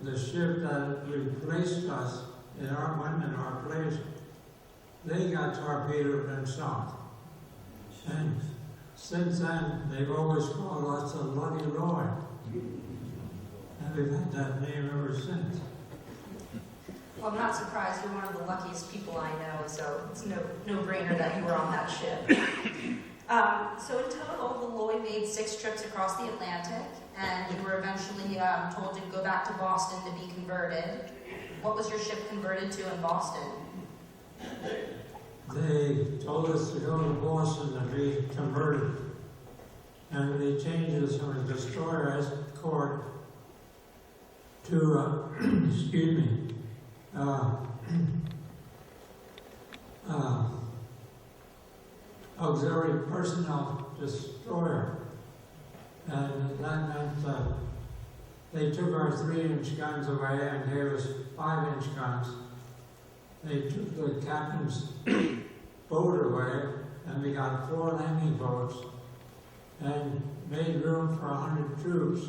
the ship that replaced us went in our place, they got torpedoed and sunk. And since then, they've always called us the Lucky Lloyd. And we've had that name ever since. Well, I'm not surprised. You're one of the luckiest people I know, so it's no-brainer that you were on that ship. So in total, the Lloyd made 6 trips across the Atlantic, and you were eventually told to go back to Boston to be converted. What was your ship converted to in Boston? They told us to go to Boston and be converted. And they changed us from a destroyer escort to, auxiliary personnel destroyer. And that meant they took our 3-inch guns away and gave us 5-inch guns. They took the captain's boat away, and we got 4 landing boats, and made room for 100 troops,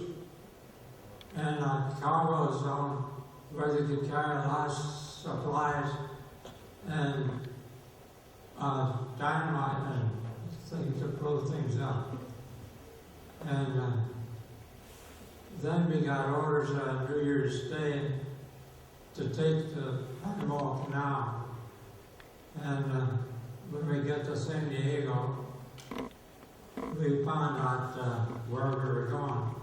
and a cargo zone where they could carry a lot of supplies and dynamite and things to blow things up. And then we got orders on New Year's Day to take the Panama Canal. And when we get to San Diego, we found out where we were going.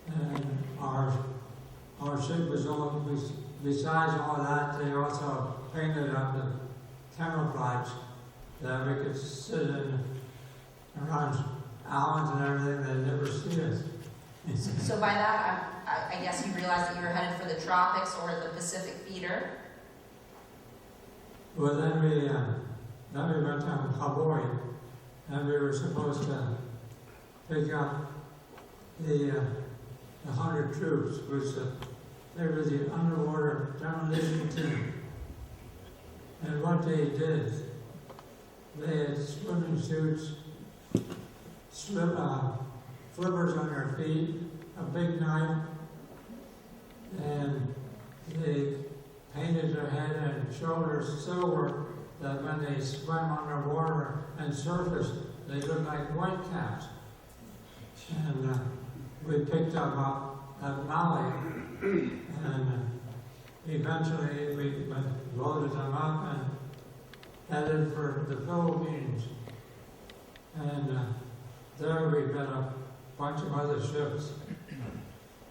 And our ship was all, besides all that, they also painted up the camouflage that we could sit in around islands and everything. They'd never see us. So by that, I guess you realized that you were headed for the tropics or the Pacific Theater. Well, then we went to Hawaii, and we were supposed to pick up the 100 troops, which they were the underwater demolition team. And what they did, they had swimming suits, flippers on their feet, a big knife, and they painted their head and shoulders silver, that when they swam underwater and surfaced, they looked like white caps. And we picked them up at Maui, and eventually we loaded them up and headed for the Philippines. And there we met a bunch of other ships.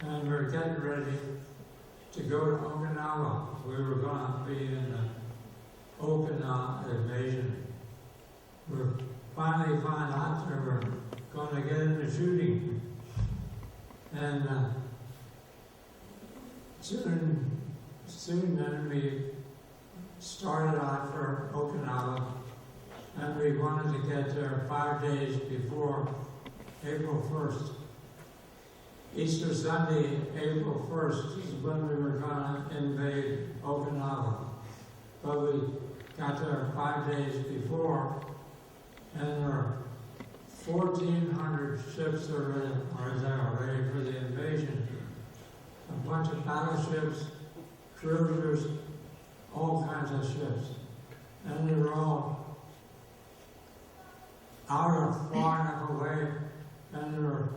And we're getting ready to go to Okinawa. We were going to be in the Okinawa invasion. We finally found out that we were going to get into shooting. And soon then we started out for Okinawa, and we wanted to get there 5 days before April 1st. Easter Sunday, April 1st, is when we were going to invade Okinawa. But we got there 5 days before, and there are 1,400 ships are there ready for the invasion. A bunch of battleships, cruisers, all kinds of ships. And they were all out of far enough away, and they were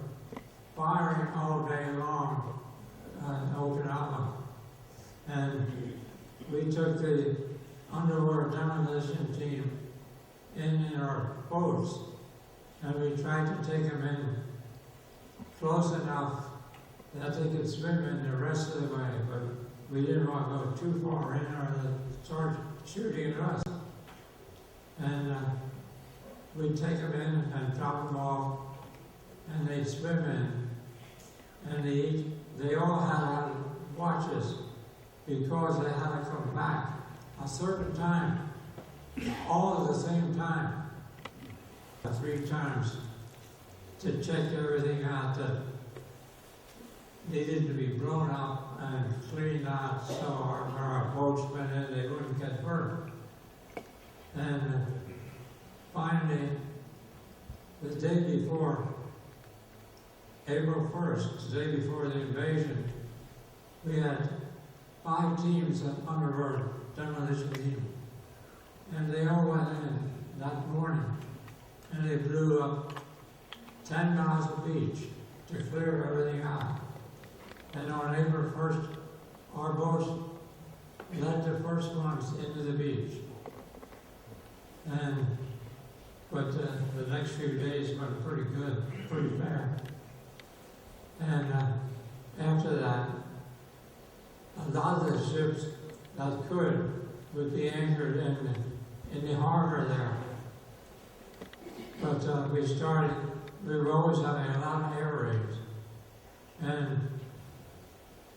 firing all day long in Okinawa. And we took the underwater demolition team in our boats, and we tried to take them in close enough that they could swim in the rest of the way, but we didn't want to go too far in or they start shooting at us. And we'd take them in and drop them off, and they'd swim in. And they all had watches because they had to come back a certain time, all at the same time, 3 times, to check everything out that needed to be blown up and cleaned out so our boats went in, they wouldn't get hurt. And finally, the day before, April 1st, the day before the invasion, we had 5 teams under our demolition team. And they all went in that morning, and they blew up 10 miles of beach to clear everything out. And on April 1st, our boats led the first ones into the beach. But the next few days went pretty good, pretty fair. And after that, a lot of the ships that would be anchored in the harbor there. But we were always having a lot of air raids. And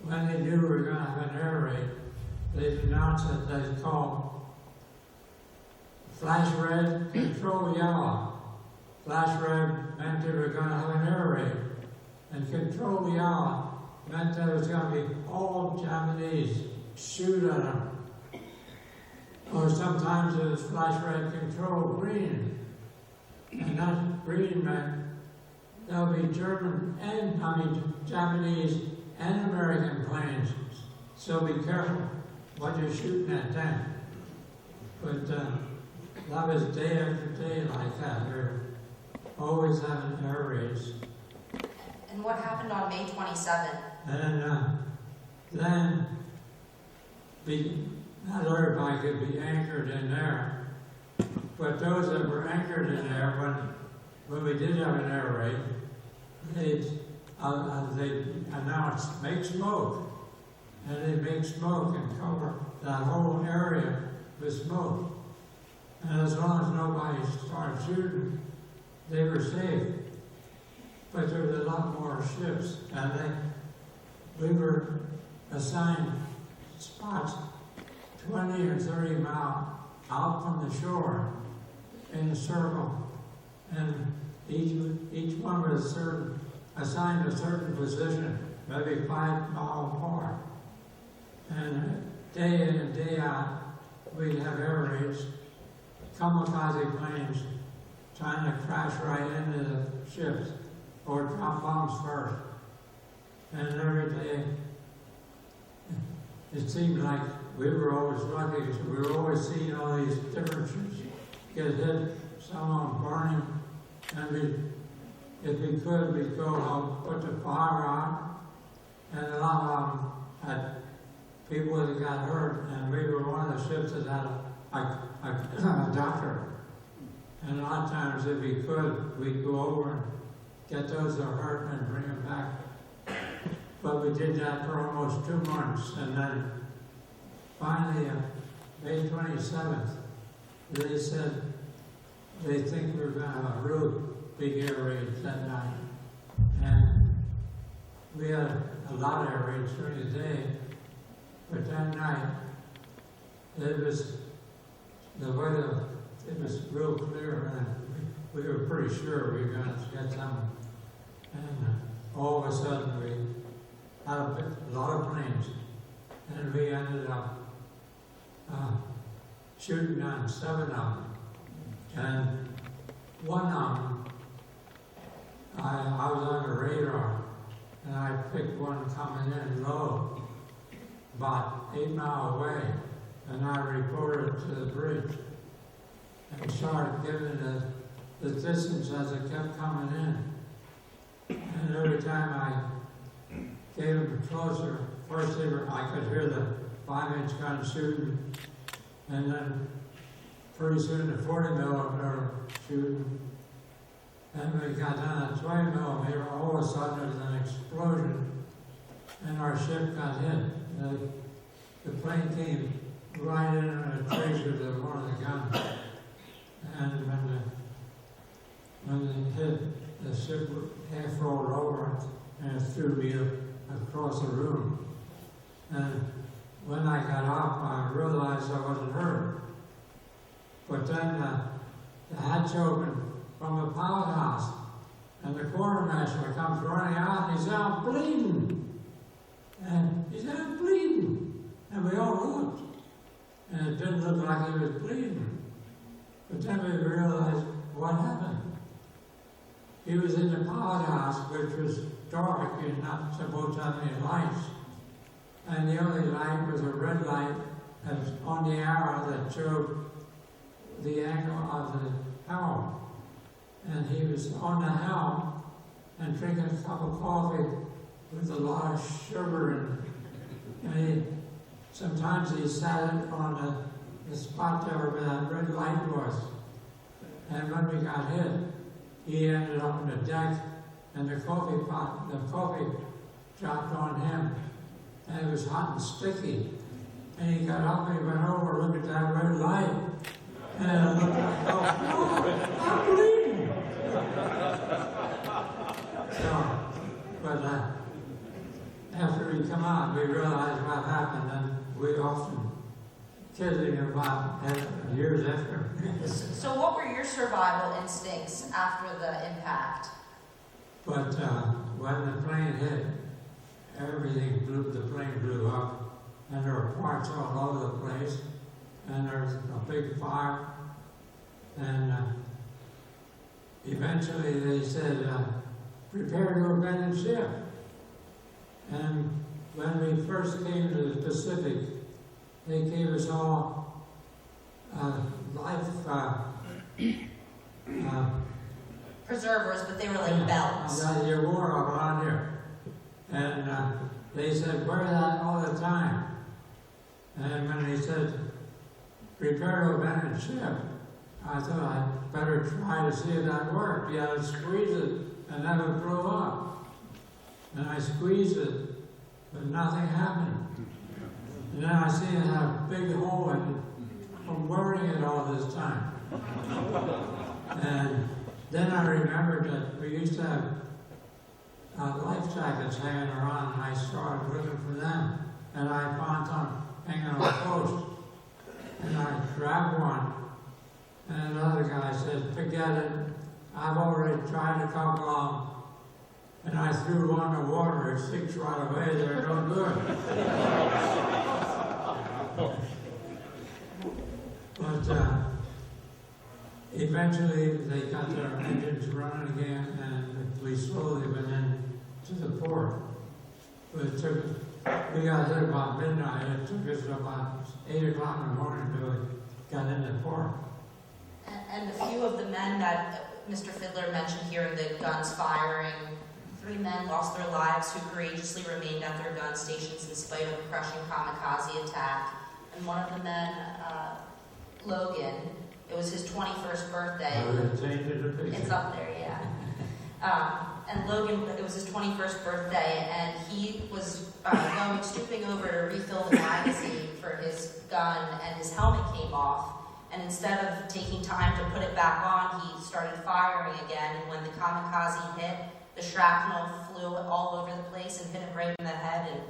when they knew we were going to have an air raid, they announced that they'd call flash red, control yellow. Flash red meant they were going to have an air raid. And control yellow meant that it was going to be all Japanese, shoot at them. Or sometimes it was flash red, control green. And that green meant there'll be Japanese and American planes. So be careful what you're shooting at then. But that was day after day like that. We were always having air raids. And what happened on May 27th? And then not everybody could be anchored in there, but those that were anchored in there, when we did have an air raid, they'd announce, make smoke. And they'd make smoke and cover that whole area with smoke. And as long as nobody started shooting, they were safe. But there was a lot more ships, and we were assigned spots 20 or 30 miles out from the shore in a circle, and each one was assigned a certain position, maybe 5 miles apart. And day in and day out, we'd have air raids, kamikaze planes trying to crash right into the ships or drop bombs first. And every day, it seemed like we were always lucky. So we were always seeing all these different ships get hit, some of them burning, and if we could, we'd go home, put the fire out, and a lot of them had people that got hurt, and we were one of the ships that had a doctor. And a lot of times, if we could, we'd go over and get those that are hurt and bring them back. But we did that for almost 2 months, and then finally, May 27th, they said they think we're going to have a real big air raid that night. And we had a lot of air raids during the day, but that night, it was the weather, it was real clear, and we were pretty sure we were going to get some. And all of a sudden, we had a lot of planes, and we ended up shooting down 7 of them. And one of them, I was on the radar, and I picked one coming in low, about 8 miles away, and I reported to the bridge and started giving the distance as it kept coming in. And every time I gave them closer, first I could hear the 5-inch gun shooting, and then pretty soon the 40 millimeter shooting. And we got down at 20 millimeter, all of a sudden there was an explosion, and our ship got hit. The plane came right in on the tracer to one of the guns. And when it hit, the ship half rolled over and it threw me across the room. And when I got up, I realized I wasn't hurt. But then the hatch opened from the pilot house, and the quartermaster comes running out, and he said, "I'm bleeding." And he said, "I'm bleeding." And we all looked, and it didn't look like he was bleeding. But then we realized what happened. He was in the pilot house, which was dark, you're not supposed to have any lights. And the only light was a red light that was on the arrow that showed the angle of the helm. And he was on the helm and drinking a cup of coffee with a lot of sugar in it. And sometimes he sat on the spot there where that red light was. And when we got hit, he ended up on the deck, and the coffee dropped on him. And it was hot and sticky. And he got up and he went over, looked at that red light. And it looked like, oh, I'm bleeding. So, but after we come out, we realized what happened, and we often kidding about years after. So what were your survival instincts after the impact? But when the plane hit, the plane blew up, and there were parts all over the place, and there was a big fire, and eventually they said, prepare to abandon ship. And when we first came to the Pacific, they gave us all life preservers, but they were like belts. You wore them around here. And they said, wear that all the time. And when they said, prepare to abandon ship, I thought I'd better try to see if that worked. You had to squeeze it and then it blew up. And I squeezed it, but nothing happened. And then I see it had a big hole in it from wearing it all this time. And then I remembered that we used to have life jackets hanging around, and I started looking for them. And I found some hanging on a post. And I grabbed one, and another guy said, forget it, I've already tried a couple of them. And I threw one in the water, it sinks right away, they're no good. But eventually they got their engines running again, and we slowly went into the port. But it took, we got there about midnight, it took us about 8 o'clock in the morning till we got into port. And a few of the men that Mr. Fidler mentioned hearing the guns firing, 3 men lost their lives who courageously remained at their gun stations in spite of a crushing kamikaze attack. And one of the men, Logan, It was his 21st birthday. It's up there, yeah. And Logan, it was his 21st birthday, and he was stooping over to refill the magazine for his gun, and his helmet came off. And instead of taking time to put it back on, he started firing again. And when the kamikaze hit, the shrapnel flew all over the place and hit him right in the head and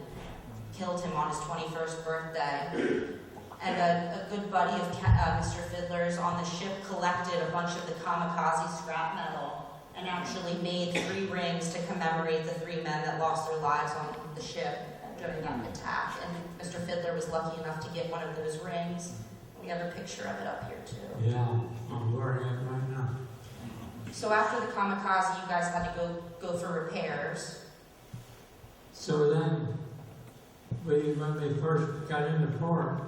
killed him on his 21st birthday. And a good buddy of Mr. Fidler's on the ship collected a bunch of the kamikaze scrap metal and actually made 3 rings to commemorate the 3 men that lost their lives on the ship during that attack. And Mr. Fidler was lucky enough to get one of those rings. We have a picture of it up here too. Yeah, I'm wearing it right now. So after the kamikaze, you guys had to go for repairs. So then, when we first got into port,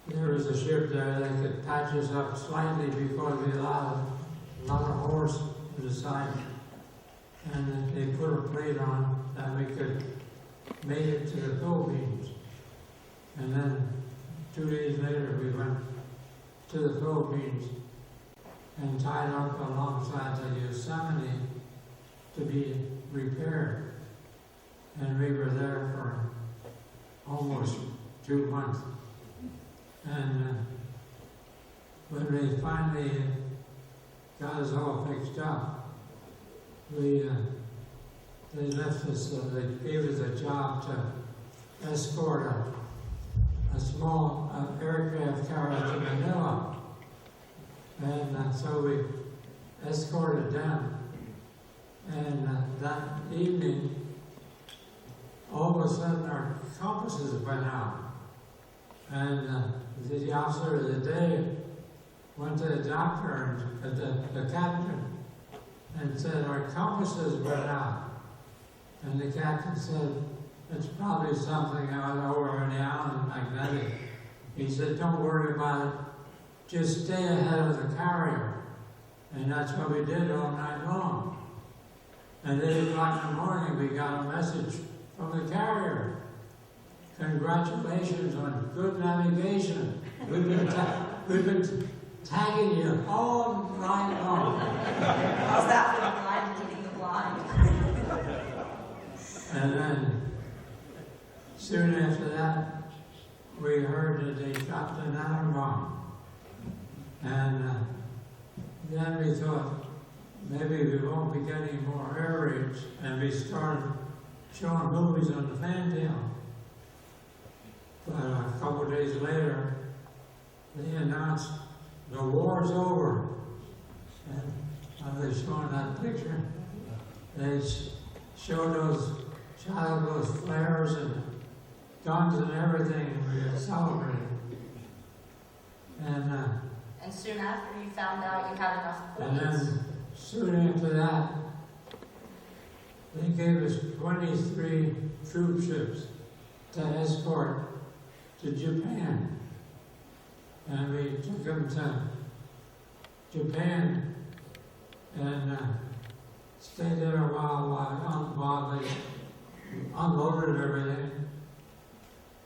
there was a ship there that could patch us up slightly before we allowed a lot of horse to the side. And they put a plate on that we could make it to the Philippines. And then 2 days later we went to the Philippines and tied up alongside the Yosemite to be repaired. And we were there for almost 2 months. And when they finally got us all fixed up, they left us, they gave us a job to escort a small aircraft carrier to Manila. And so we escorted them. And that evening, all of a sudden our compasses went out. And the officer of the day went to the doctor and the captain and said, our compasses went out. And the captain said, it's probably something out over in the island magnetic. He said, don't worry about it. Just stay ahead of the carrier. And that's what we did all night long. And at 8 o'clock in the morning, we got a message from the carrier. Congratulations on good navigation. We've been tagging you all night long. How's that for the blind leading the blind? And then, soon after that, we heard that they dropped an atom bomb. And then we thought, maybe we won't be getting more air raids. And we started showing movies on the fantail. But a couple of days later, they announced the war's over. And I was showing that picture. They showed shot those flares and guns and everything, and we were celebrating. And soon after you found out you had enough points. And then soon after that, they gave us 23 troop ships to escort to Japan. And we took them to Japan and stayed there a while they unloaded everything.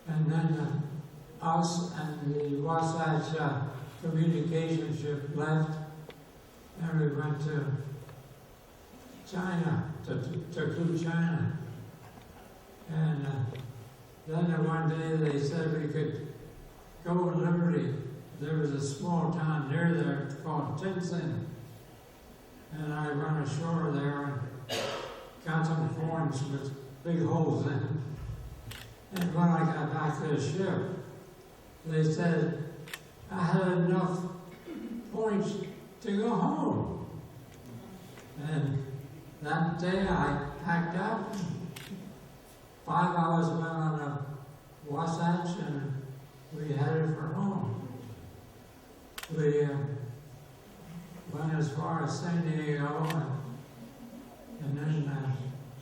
And then us and the Wasatch communication ship left, and we went to China, to China. And then one day they said we could go to Liberty. There was a small town near there called Tientsin. And I went ashore there and got some forms with big holes in them. And when I got back to the ship, they said I had enough points to go home. And that day I packed up. 5 hours went on a Wasatch and we headed for home. We went as far as San Diego and then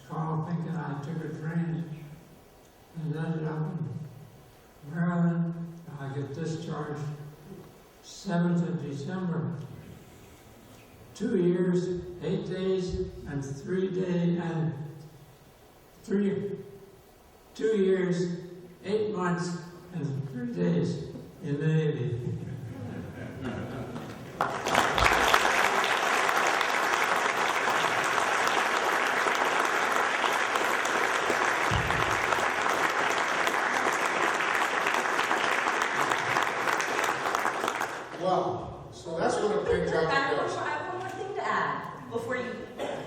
Carl Pink and I took a train and ended up in Maryland. I get discharged 7th of December. 2 years, 8 days, and 3 days, and 2 years, 8 months, and 3 days in the Navy. job I he have does. one more thing to add before you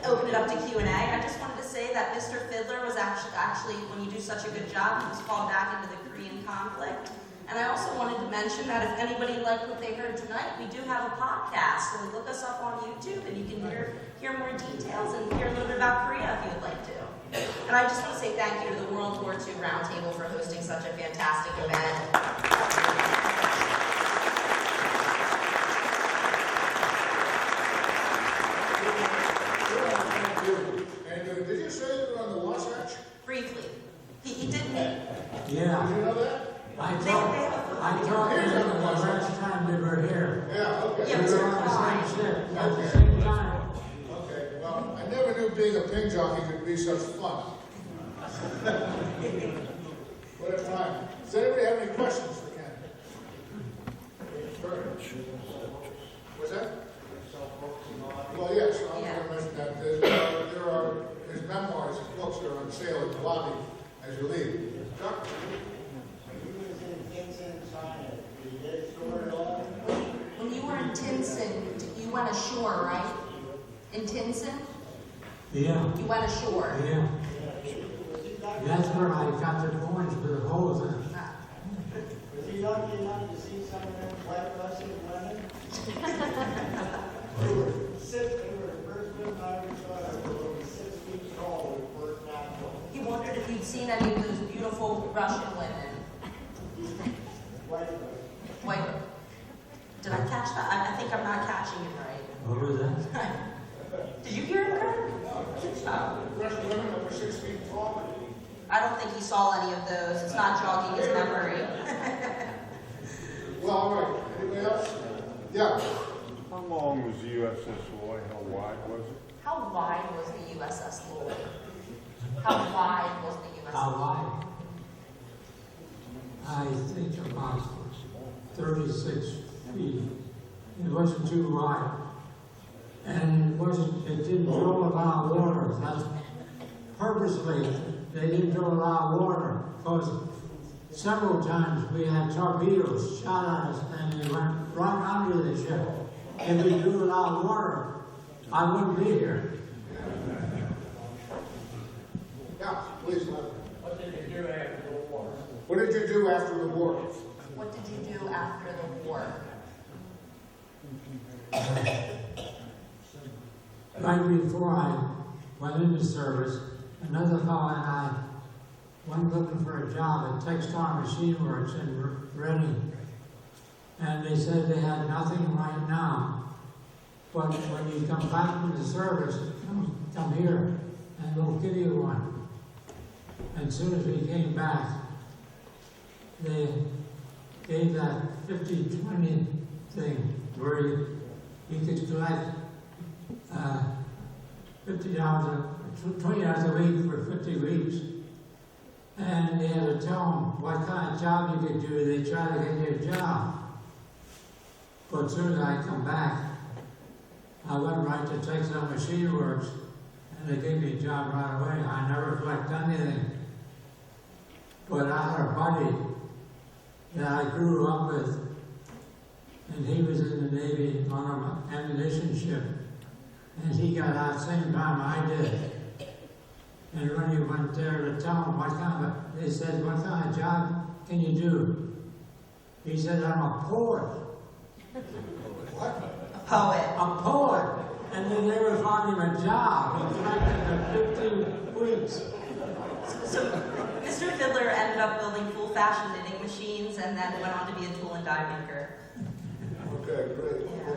open it up to Q&A. I just wanted to say that Mr. Fidler was actually, when you do such a good job, he was called back into the Korean conflict. And I also wanted to mention that if anybody liked what they heard tonight, we do have a podcast. So look us up on YouTube and you can hear more details and hear a little bit about Korea if you would like to. And I just want to say thank you to the World War II Roundtable for hosting such a fantastic event. And did you say you were on the Wasatch? Briefly. He didn't. Yeah. Did you know that? I talked to them the last time they were here. Yeah, okay. Yeah, We Mr. were on the Klein. same ship at the same time. Okay, well, I never knew being a ping jockey could be such fun. What a time. Does anybody have any questions for Ken? What's that? Well, yes, I was going to mention that. There are his memoirs, his books are on sale in the lobby as you leave. Chuck? When you were in Tinson, you went ashore, right? In Tinson? Yeah. You went ashore. Yeah. That's where I got the coins for the whole thing. Was he lucky enough to see some of them white Russian women? They were the first women I ever saw that were over 6 feet tall with birth natural. He wondered if you'd seen any of those beautiful Russian women. White Russian. White. Did I catch that? I think I'm not catching it right. What was that? Did you hear it, Kurt? Russian women over 6 feet tall. I don't think he saw any of those. It's not jogging his memory. Well, all right. Anybody else? Yeah. How long was the USS Loy? How wide was it? How wide was the USS Lloyd? How wide was the USS How Lloyd? wide? I think about 36 feet. It wasn't too wide. And it didn't draw a lot of water. That's purposely, they didn't draw a lot of water. Because several times we had torpedoes shot at us and they went right under the ship. If we drew a lot of water, I wouldn't be here. Yeah, please. What did you do after the war? What did you do after the war? What did you do after the war? Right before I went into service, another fellow and I went looking for a job at Textile Machine Works in Reading. And they said they had nothing right now. But when you come back from the service, come here and we'll give you one. And as soon as we came back, they gave that 50-20 thing where you could collect $50, $20 a week for 50 weeks. And they had to tell them what kind of job you could do. They try to get you a job. But as soon as I come back, I went right to Textile Machine Works, and they gave me a job right away. I never collected anything. But I had a buddy that I grew up with, and he was in the Navy on an ammunition ship. And he got out the same time I did. And when he went there to tell them they said, what kind of job can you do? He said, I'm a poet. What? A poet. A poet. And then they were finding him a job. He collected for 15 weeks. So Mr. Fidler ended up building full-fashion knitting machines and then went on to be a tool and die maker. Okay, great. Yeah.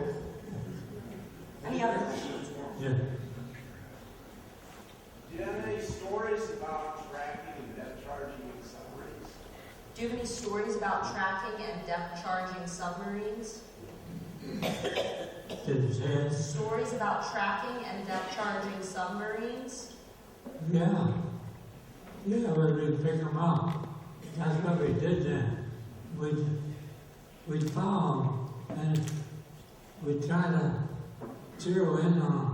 Any other questions? Yeah. Do you have any stories about tracking and depth charging in submarines? Do you have any stories about tracking and depth charging submarines? Did it say it? Stories about tracking and depth charging submarines? Yeah. Yeah, when we pick them up. That's what we did then. We'd follow them and we'd try to zero in on them.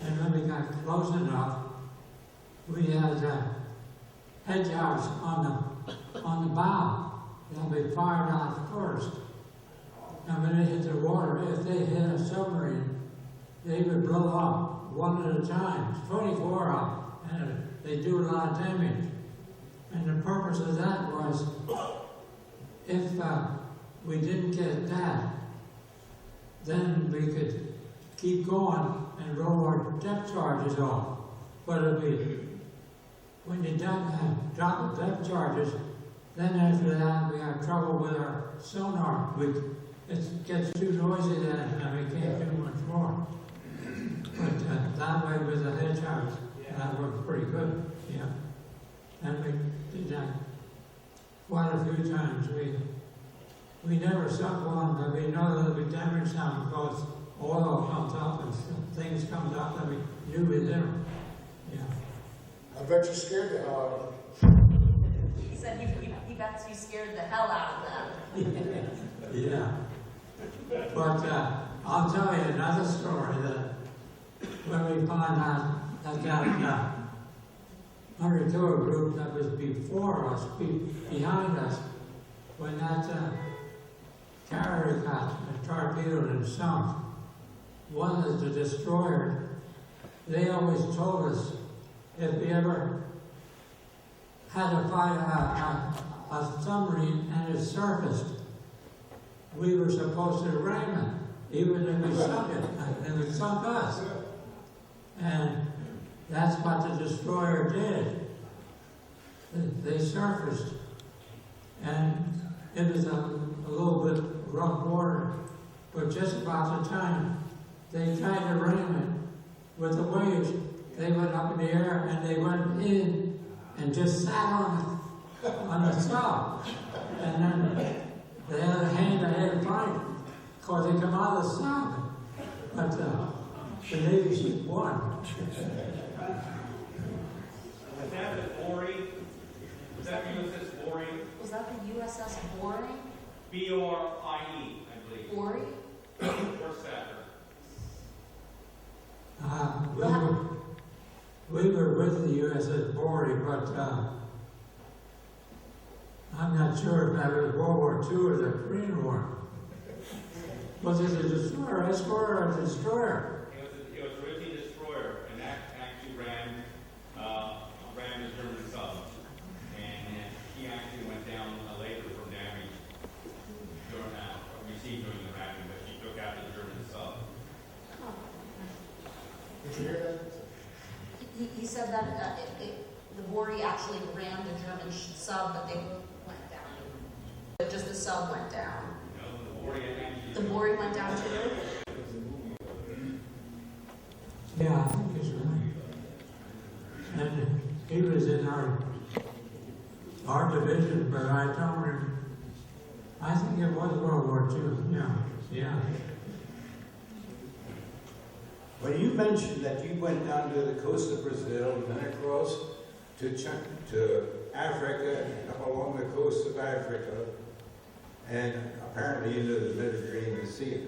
And when we got close enough, we had head yards on the bow. They'll be fired out first. and when they hit the water, if they hit a submarine, they would blow up one at a time, 24 up, and they do a lot of damage. And the purpose of that was, if we didn't get that, then we could keep going and roll our depth charges off. But if when you drop the depth charges, then after that we have trouble with our sonar. It gets too noisy then, and we can't do much more. But that way with the head charge, that worked pretty good, yeah. And we did that quite a few times. We never sunk one, but we know that we damaged some because oil comes up and things comes up and we knew we did them. Yeah. I bet you scared the hell out of them. He said he bets you scared the hell out of them. Yeah. But I'll tell you another story that when we find out that undertow group that was before us, behind us, when that carrier got torpedoed and sunk, one of the destroyers, they always told us if we ever had to fight a submarine and it surfaced, we were supposed to ram it, even if we sunk it, and it sunk us. And that's what the destroyer did. They surfaced, and it was a little bit rough water, but just about the time they tried to ram it with the waves, they went up in the air and they went in and just sat on the sub. And then they had a hand ahead to fight because they come out of the sub. But the Navy ship won. Was that the Boring? Was that USS Boring? Was that the USS Boring? B-O-R-I-E, I believe. Boring? First Saturday. We were with the USS Boring, but I'm not sure if that was World War II or the Korean War. Was it a destroyer, escort, or a destroyer? It was a British destroyer, and that actually ran the German sub. And he actually went down later from damage received during the ramming, but she took out the German sub. Did you hear that? He said that the Bory actually rammed the German sub, but they went down. But just the sub went down. No, the Bory went down too? Yeah, I think he's right. And he was in our division, but I don't remember. I think it was World War II. Yeah. Well, you mentioned that you went down to the coast of Brazil and then across to Africa and up along the coast of Africa and apparently into the Mediterranean Sea.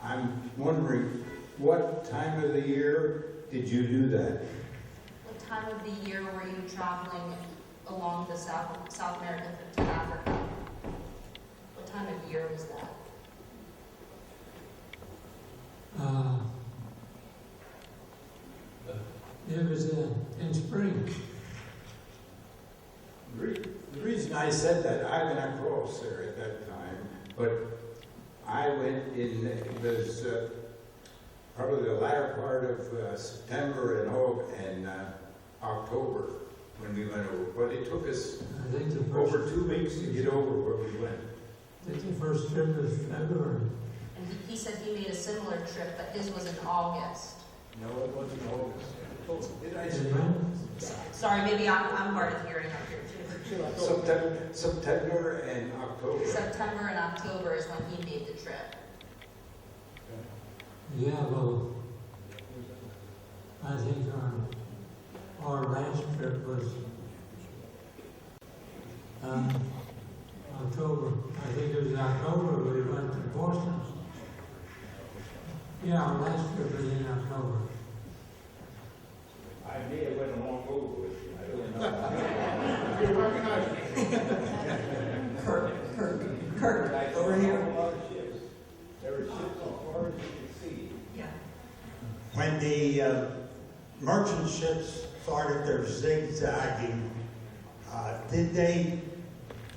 I'm wondering, what time of the year did you do that? What time of the year were you traveling along the South America to Africa? What time of year was that? It was in spring. The reason I said that, I went across there at that time, but I went in, it was probably the latter part of September and October when we went over. But it took us over 2 weeks to get over where we went. I think the first trip was February. And he said he made a similar trip, but his was in August. No, it wasn't August. Did I say? Sorry, maybe I'm hard of hearing up here too. September and October. September and October is when he made the trip. Yeah, well, I think our last trip was October. I think it was October we went to Boston. Yeah, our last trip was in October. I may have went along over with you. I don't know. You recognize me. Kurt, over here. when the merchant ships started their zigzagging, they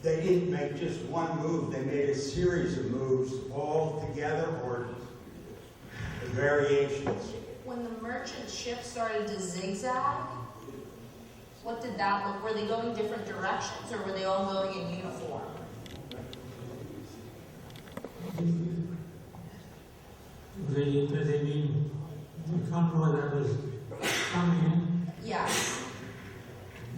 didn't make just one move, they made a series of moves all together, or variations? When the merchant ship started to zigzag, what did that look? Were they going different directions, or were they all going in uniform? Did they mean the convoy that was coming in? Yes.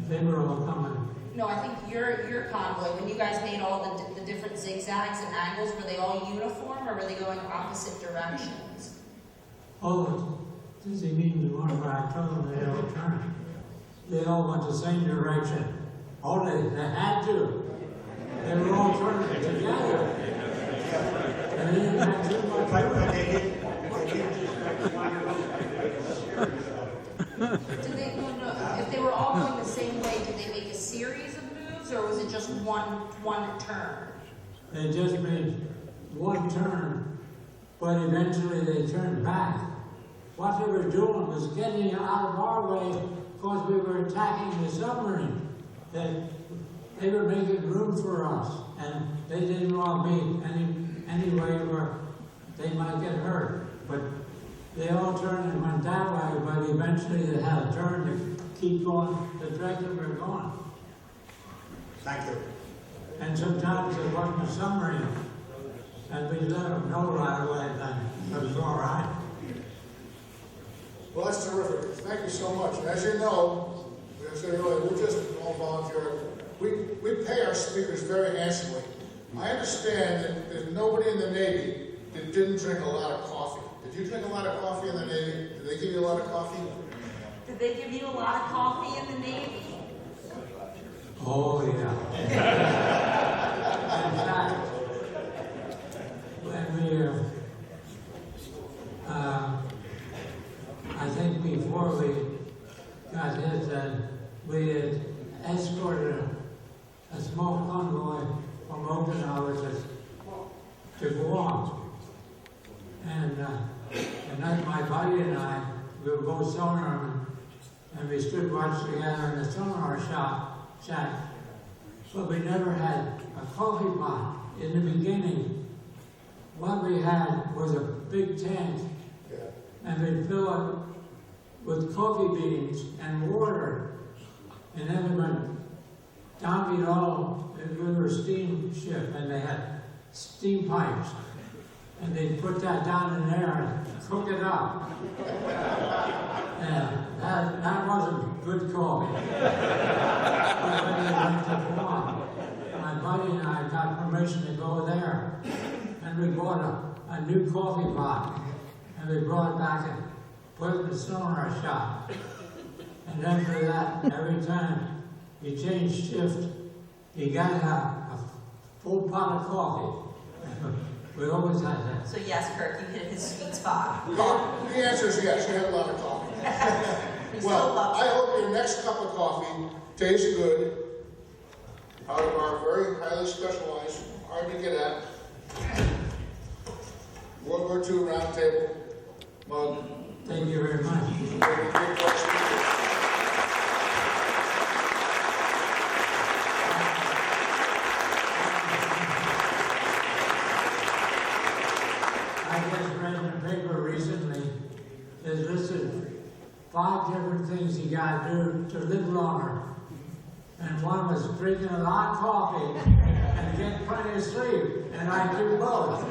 They were all coming. No, I think your convoy, when you guys made all the different zigzags and angles, were they all uniform, or were they going opposite directions? Oh, does he mean the one where I told them they all turned? They all went the same direction. Oh, they had to. They were all turning together. And they didn't have too much. But they didn't just make one move. Did they, no, if they were all going the same way, did they make a series of moves, or was it just one turn? They just made one turn, but eventually they turned back. What they were doing was getting out of our way because we were attacking the submarine. They were making room for us, and they didn't want to be anywhere where they might get hurt. But they all turned and went that way, but eventually they had a turn to keep going the direction we're going. Thank you. And sometimes it wasn't a submarine, and we let them know right away then it was all right. Well, that's terrific. Thank you so much. And as you know, as I said earlier, we're just all volunteer. We pay our speakers very handsomely. I understand that there's nobody in the Navy that didn't drink a lot of coffee. Did you drink a lot of coffee in the Navy? Did they give you a lot of coffee? Did they give you a lot of coffee in the Navy? Oh, yeah. In fact, when we, I think before we got hit, we had escorted a small convoy from Okinawa to Guam. And then my buddy and I, we were both sonarmen, and we stood watching together in the sonar shack. But we never had a coffee pot. In the beginning, what we had was a big tank, and we'd fill it with coffee beans and water, and then we went down below. We were a steamship, and they had steam pipes, and they'd put that down in there and cook it up. And that wasn't good coffee. But when we went to Guam, my buddy and I got permission to go there, and we bought a new coffee pot, and we brought it back and put it in the sonar shop. And then for that, every time you change shift, you got to have a full pot of coffee. We always had that. So yes, Kirk, you hit his sweet spot. The answer is yes, you had a lot of coffee. Well, I hope your next cup of coffee tastes good, out of our very highly specialized, hard to get at, World War II round table mug. Thank you very much. There's listed 5 different things you got to do to live longer. And one was drinking a lot of coffee and getting plenty of sleep. And I do both.